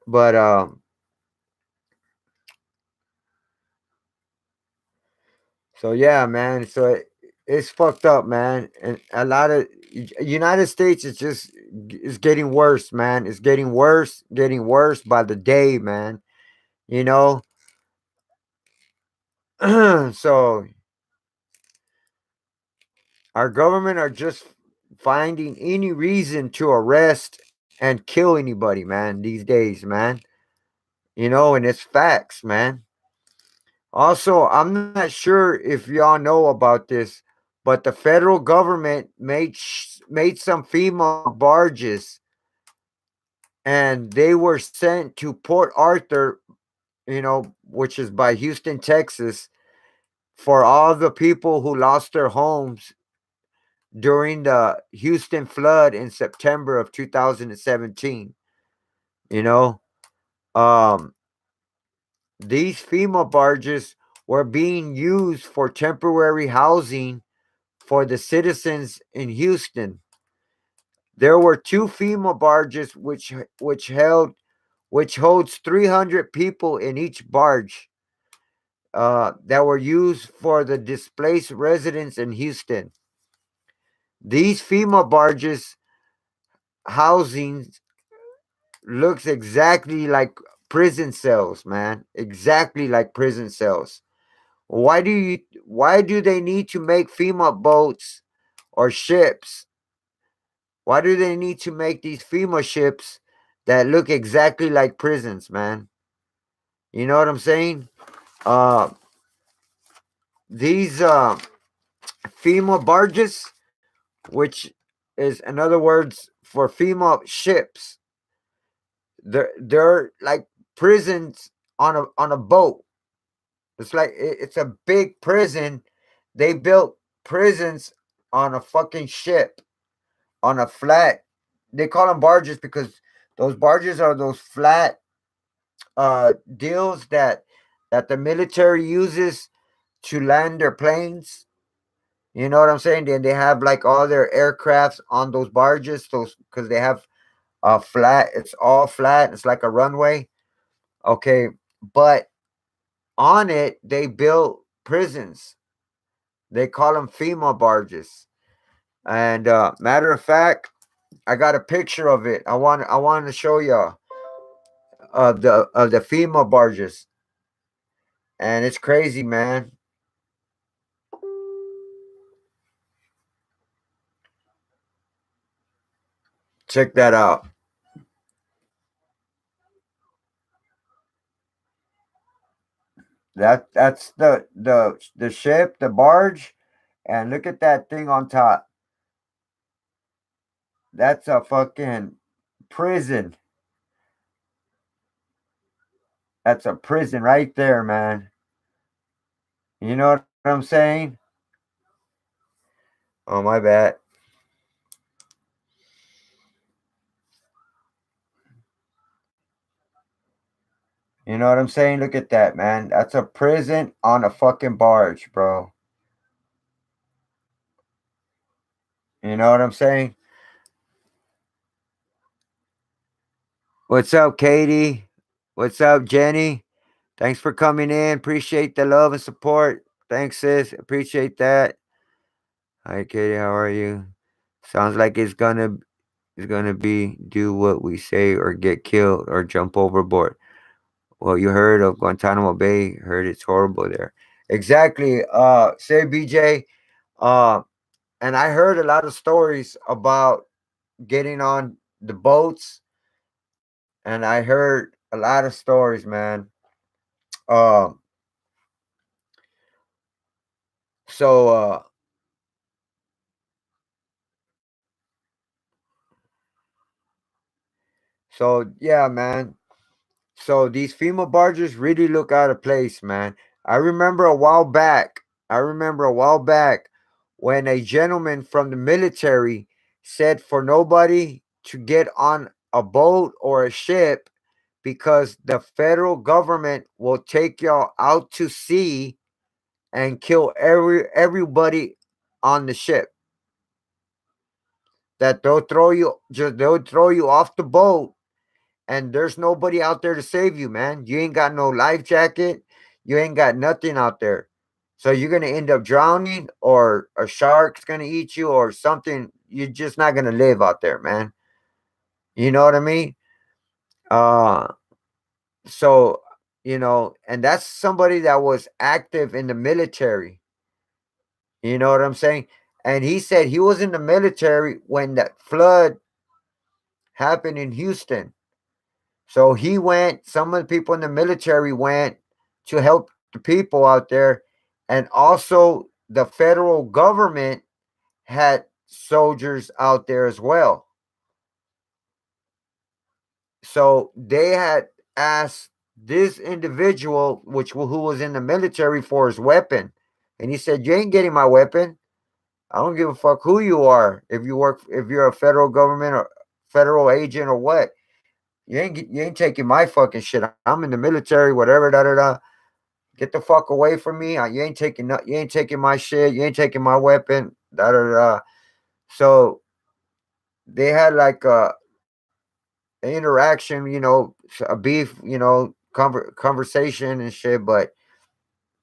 But so yeah, man. It's fucked up, man. And a lot of United States is just is getting worse, man. It's getting worse by the day, man. You know. So our government are just finding any reason to arrest and kill anybody, man. These days, man. And it's facts, man. Also, I'm not sure if y'all know about this, but the federal government made some FEMA barges, and they were sent to Port Arthur, which is by Houston, Texas, for all the people who lost their homes during the Houston flood in September of 2017. You know, um, these FEMA barges were being used for temporary housing for the citizens in Houston. There were two FEMA barges which holds 300 people in each barge, that were used for the displaced residents in Houston. These FEMA barges housing looks exactly like prison cells, man. Exactly like prison cells. Why do they need to make FEMA boats or ships? Why do they need to make these FEMA ships that look exactly like prisons, man? You know what I'm saying? Uh these FEMA barges, which is in other words for FEMA ships, they're like prisons on a boat. It's like it's a big prison. They built prisons on a fucking ship, on a flat. They call them barges because those barges are those flat deals that the military uses to land their planes. You know what I'm saying? Then they have like all their aircrafts on those barges, those because they have flat. It's all flat. It's like a runway. Okay, but on it they built prisons. They call them FEMA barges. And matter of fact, I got a picture of it. I want to show you of the FEMA barges, and it's crazy, man. Check that out. That's the ship, the barge, and look at that thing on top. That's a fucking prison. That's a prison right there, man. You know what I'm saying? Oh, my bad. You know what I'm saying? Look at that, man. That's a prison on a fucking barge, bro. You know what I'm saying? What's up, Katie? What's up, Jenny? Thanks for coming in. Appreciate the love and support. Thanks, sis. Appreciate that. Hi, Katie. How are you? Sounds like it's gonna be do what we say or get killed or jump overboard. Well, you heard of Guantanamo Bay. Heard it's horrible there. Exactly. Say BJ. Uh, and I heard a lot of stories about getting on the boats, and I heard a lot of stories, man. Um, so yeah, man. So these FEMA barges really look out of place, man. I remember a while back. I remember a while back when a gentleman from the military said for nobody to get on a boat or a ship because the federal government will take y'all out to sea and kill everybody on the ship. That they'll throw you off the boat and there's nobody out there to save you, man. You ain't got no life jacket. You ain't got nothing out there. So you're gonna end up drowning, or a shark's gonna eat you, or something. You're just not gonna live out there, man. You know what I mean? Uh, so and that's somebody that was active in the military. You know what I'm saying? And he said he was in the military when that flood happened in Houston. So he went, some of the people in the military went to help the people out there. And also, the federal government had soldiers out there as well. So they had asked this individual, who was in the military, for his weapon. And he said, "You ain't getting my weapon. I don't give a fuck who you are. If you're a federal government or federal agent or what. You ain't taking my fucking shit. I'm in the military, whatever, da da da. Get the fuck away from me. You ain't taking my shit. You ain't taking my weapon, da da da." So they had like an interaction, a beef, conversation and shit, but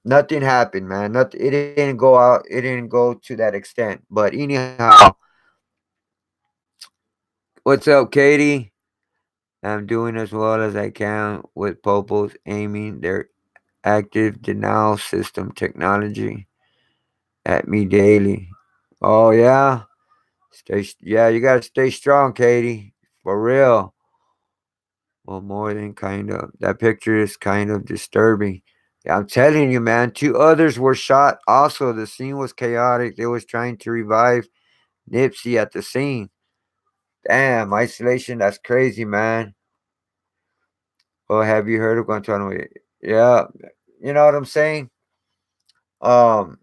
nothing happened, man. Nothing. It didn't go out. It didn't go to that extent. But anyhow, what's up, Katie? I'm doing as well as I can with Popos aiming their active denial system technology at me daily. Oh yeah, yeah. You gotta stay strong, Katie. For real. Well, more than kind of. That picture is kind of disturbing. Yeah, I'm telling you, man. Two others were shot. Also, the scene was chaotic. They was trying to revive Nipsey at the scene. Damn, isolation. That's crazy, man. Well, have you heard of Guantanamo? Yeah, you know what I'm saying. Um,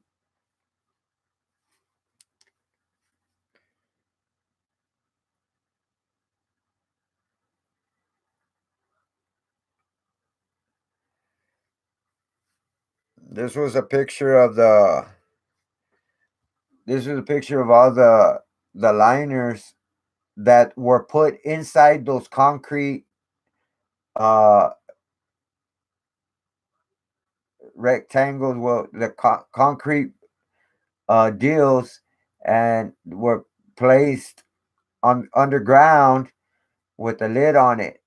this was a picture of This is a picture of all the liners that were put inside those concrete uh rectangles, well, the concrete deals, and were placed on underground with a lid on it.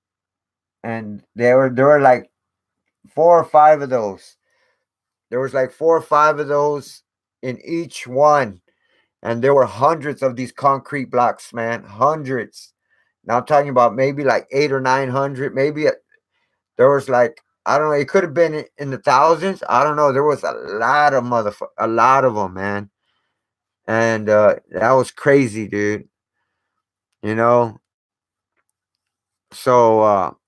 And there were like four or five of those. There was like four or five of those in each one, and there were hundreds of these concrete blocks, man, hundreds. Now I'm talking about maybe like 800 or 900, maybe there was like, I don't know. It could have been in the thousands. I don't know. There was a lot of them, man, and that was crazy, dude. You know. So,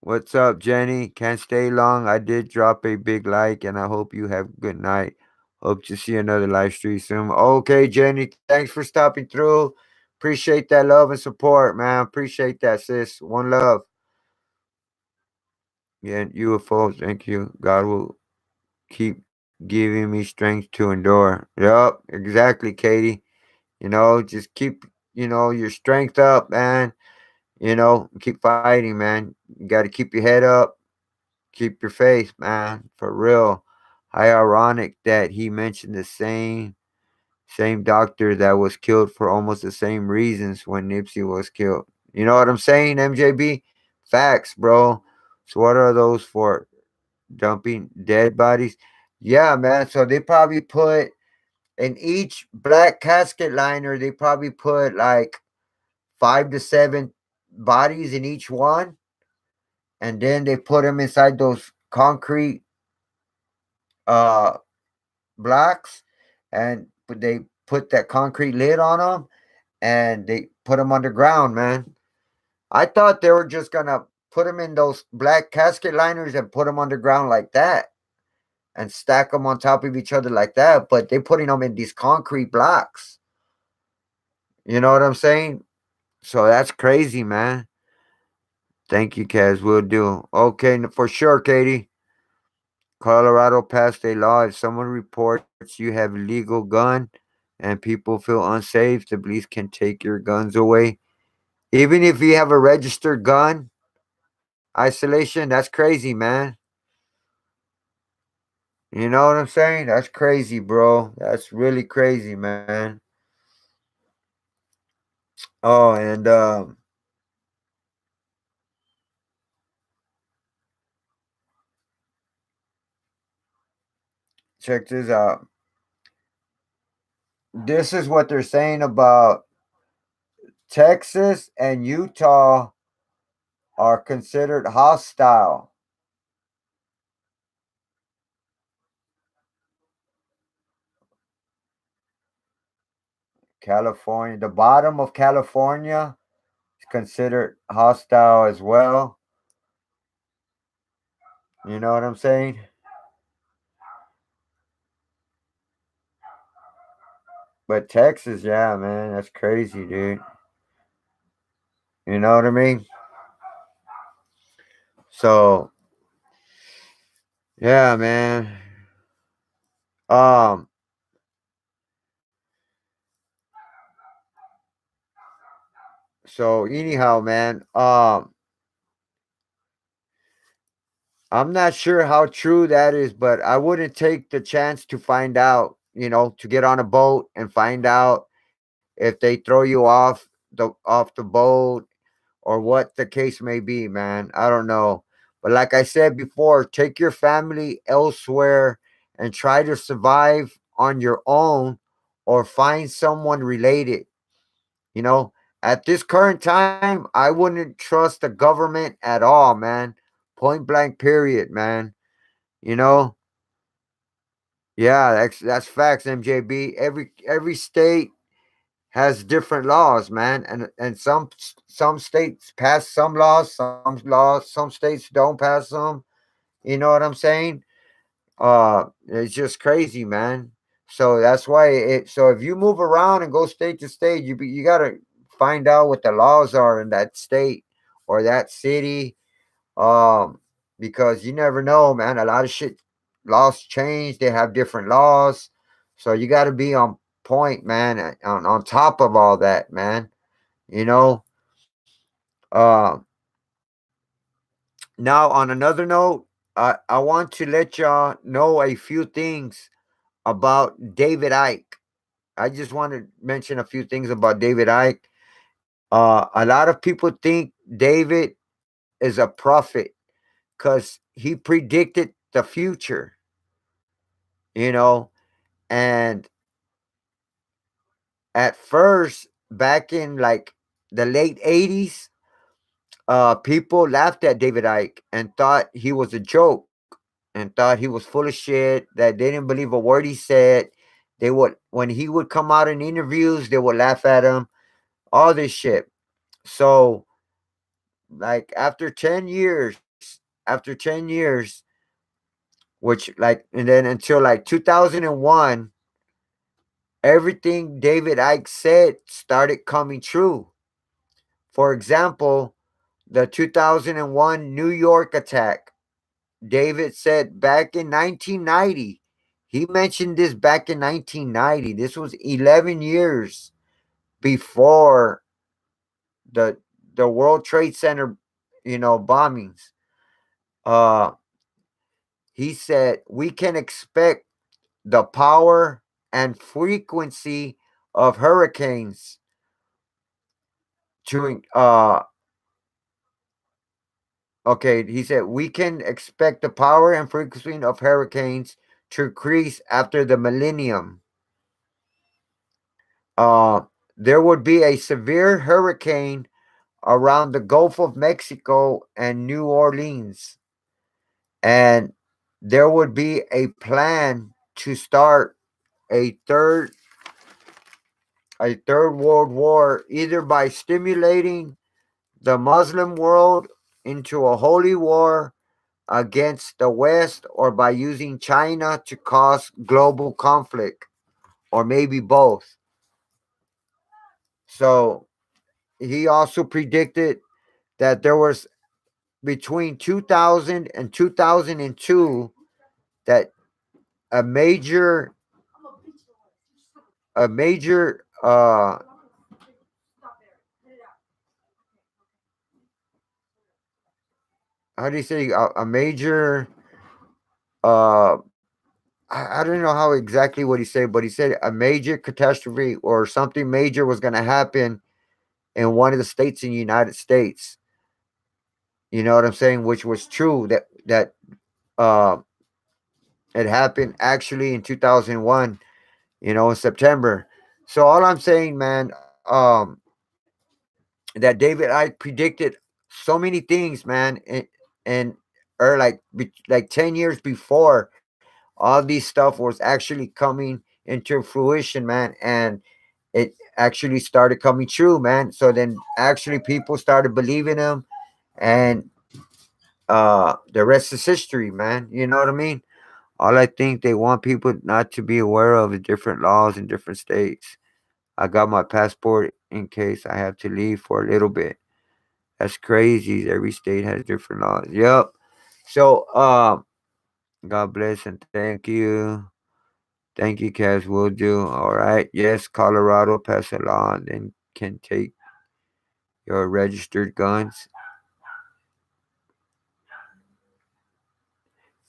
what's up, Jenny? Can't stay long. I did drop a big like, and I hope you have a good night. Hope to see another live stream soon. Okay, Jenny. Thanks for stopping through. Appreciate that love and support, man. Appreciate that, sis. One love. Yeah, UFO. Thank you. God will keep giving me strength to endure. Yup, exactly, Katie. Just keep, your strength up, man. Keep fighting, man. You got to keep your head up, keep your faith, man. For real. How ironic that he mentioned the same doctor that was killed for almost the same reasons when Nipsey was killed. You know what I'm saying, MJB? Facts, bro. So what are those for? Dumping dead bodies? Yeah, man. So they probably put in each black casket liner, they probably put like 5 to 7 bodies in each one, and then they put them inside those concrete uh blocks, and they put that concrete lid on them, and they put them underground, man. I thought they were just gonna put them in those black casket liners and put them underground like that, and stack them on top of each other like that, but they putting them in these concrete blocks. You know what I'm saying? So that's crazy, man. Thank you, Kaz. Will do. Okay, for sure, Katie. Colorado passed a law. If someone reports you have a legal gun and people feel unsafe, the police can take your guns away. Even if you have a registered gun, isolation, that's crazy, man. You know what I'm saying? That's crazy, bro. That's really crazy, man. Oh, and check this out. This is what they're saying about Texas and Utah are considered hostile. California, the bottom of California is considered hostile as well. You know what I'm saying? But Texas, yeah, man, that's crazy, dude. You know what I mean? So, yeah, man. Um, so anyhow, man, I'm not sure how true that is, but I wouldn't take the chance to find out, to get on a boat and find out if they throw you off the boat or what the case may be, man. I don't know. But like I said before, take your family elsewhere and try to survive on your own or find someone related. You know, at this current time, I wouldn't trust the government at all, man. Point blank, period, man. You know, yeah, that's facts, MJB. Every state has different laws, man, and some states pass some states don't pass them. You know what I'm saying? It's just crazy, man. So that's why so if you move around and go state to state, you gotta find out what the laws are in that state or that city. Because you never know, man. A lot of shit laws change. They have different laws. So you got to be on point, man, on top of all that, man. You know, uh, now on another note, I want to let y'all know a few things about David Icke. I just want to mention a few things about David Icke. A lot of people think David is a prophet because he predicted the future, you know. And at first, back in like the late 80s, people laughed at David Icke and thought he was a joke and thought he was full of shit, that they didn't believe a word he said. They would, when he would come out in interviews, they would laugh at him, all this shit. So, like, after 10 years, which, like, and then until like 2001, everything David Icke said started coming true. For example, the 2001 New York attack. David said back in 1990, he mentioned this back in 1990. This was 11 years before the the World Trade Center, bombings. Uh he said we can expect the power and frequency of hurricanes to okay, he said we can expect the power and frequency of hurricanes to increase after the millennium. Uh, there would be a severe hurricane around the Gulf of Mexico and New Orleans, and there would be a plan to start a third a third world war, either by stimulating the Muslim world into a holy war against the West or by using China to cause global conflict, or maybe both. So he also predicted that there was between 2000 and 2002 that a major a major how do you say, a major uh I don't know how exactly what he said, but he said a major catastrophe or something major was going to happen in one of the states in the United States. You know what I'm saying? Which was true, that uh it happened actually in 2001, in September. So all I'm saying, man, that David Icke predicted so many things, man, and or like 10 years before all these stuff was actually coming into fruition, man, and it actually started coming true, man. So then actually people started believing him, and the rest is history, man. You know what I mean? All I think they want people not to be aware of is different laws in different states. I got my passport in case I have to leave for a little bit. That's crazy. Every state has different laws. Yep. So, God bless and thank you. Thank you, Cass. Will do. All right. Yes, Colorado passed a law and can take your registered guns.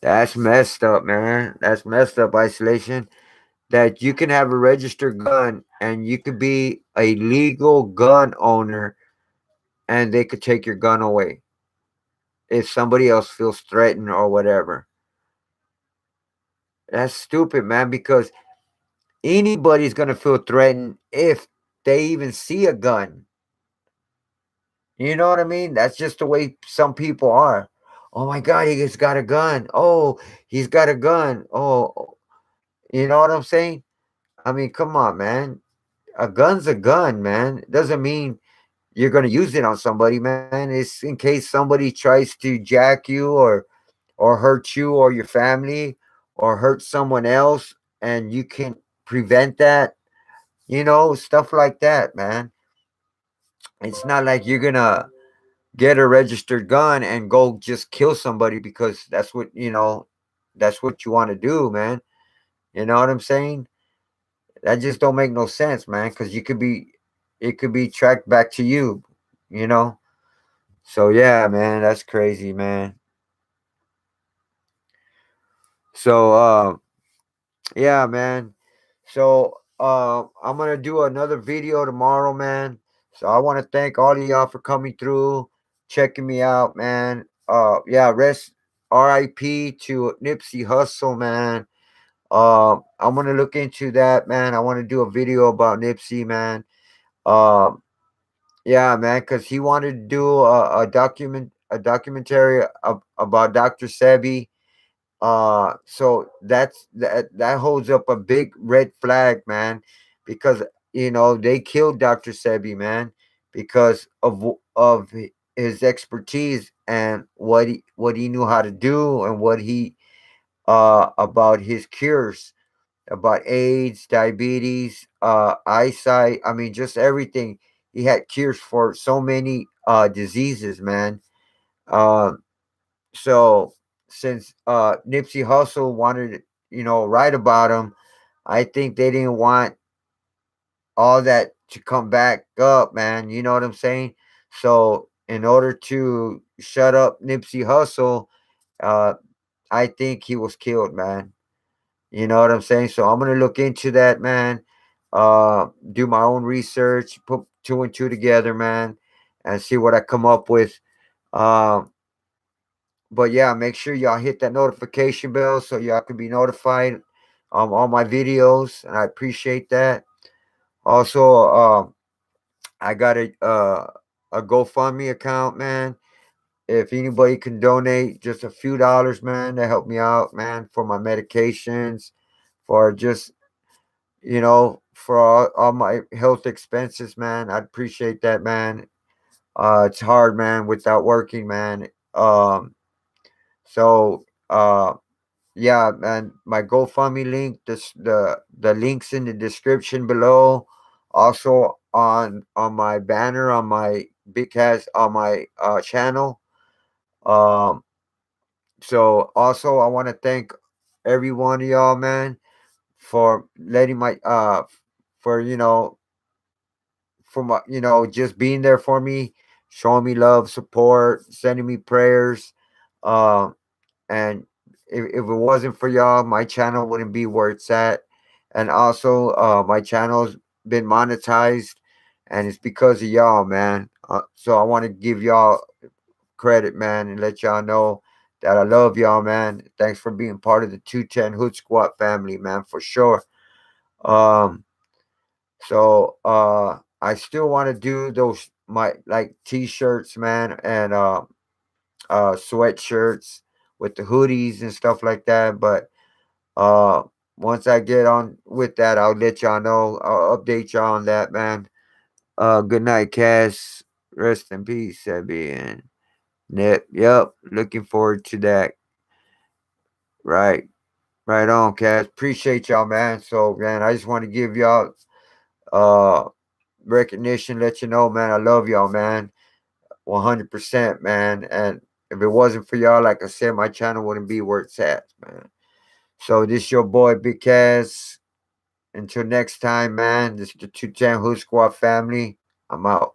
That's messed up, man. That's messed up, isolation. That you can have a registered gun and you could be a legal gun owner and they could take your gun away if somebody else feels threatened or whatever. That's stupid, man, because anybody's going to feel threatened if they even see a gun. You know what I mean? That's just the way some people are. Oh my God, he's got a gun. Oh, he's got a gun. Oh, you know what I'm saying? I mean, come on, man. A gun's a gun, man. It doesn't mean you're going to use it on somebody, man. It's in case somebody tries to jack you or hurt you or your family or hurt someone else and you can prevent that. Stuff like that, man. It's not like you're going to get a registered gun and go just kill somebody because that's what you want to do, man. You know what I'm saying? That just don't make no sense, man. Because it could be tracked back to you, you know. So yeah, man, that's crazy, man. So yeah, man. So I'm gonna do another video tomorrow, man. So I want to thank all of y'all for coming through, checking me out, man. Yeah, rest R.I.P. to Nipsey Hussle, man. I'm gonna look into that, man. I want to do a video about Nipsey, man. Um, yeah, man, because he wanted to do a documentary about Dr. Sebi. So that holds up a big red flag, man, because they killed Dr. Sebi, man, because of his expertise and what he knew how to do and what he about his cures about AIDS, diabetes, eyesight. I mean, just everything. He had cures for so many diseases, man. Uh, so since Nipsey Hussle wanted to, write about him, I think they didn't want all that to come back up, man. You know what I'm saying? So in order to shut up Nipsey Hussle, uh, I think he was killed, man. You know what I'm saying? So I'm gonna look into that, man. Do my own research, put two and two together, man, and see what I come up with. Um, but yeah, make sure y'all hit that notification bell so y'all can be notified all my videos, and I appreciate that. Also, I got a GoFundMe account, man. If anybody can donate just a few dollars, man, to help me out, man, for my medications, for just for all my health expenses, man. I'd appreciate that, man. It's hard, man, without working, man. So yeah, man, my GoFundMe link, the links in the description below. Also on my banner on my big cast on my channel. Um so also I want to thank every one of y'all, man, for letting my for for my just being there for me, showing me love, support, sending me prayers. Um and if it wasn't for y'all, my channel wouldn't be where it's at. And also my channel's been monetized, and it's because of y'all, man. So I want to give y'all credit, man, and let y'all know that I love y'all, man. Thanks for being part of the 210 Hood Squad family, man, for sure. um so I still want to do those my like t-shirts, man, and sweatshirts with the hoodies and stuff like that. But uh once I get on with that, I'll let y'all know. I'll update y'all on that, man. Good night, Cass. Rest in peace, Sebby and Nip. Yep. Looking forward to that. Right. Right on, Cass. Appreciate y'all, man. So man, I just want to give y'all uh recognition, let you know, man, I love y'all, man. 100%, man. And if it wasn't for y'all, like I said, my channel wouldn't be where it's at, man. So this your boy Big Cass. Until next time, man. This is the 210 Hood Squad family. I'm out.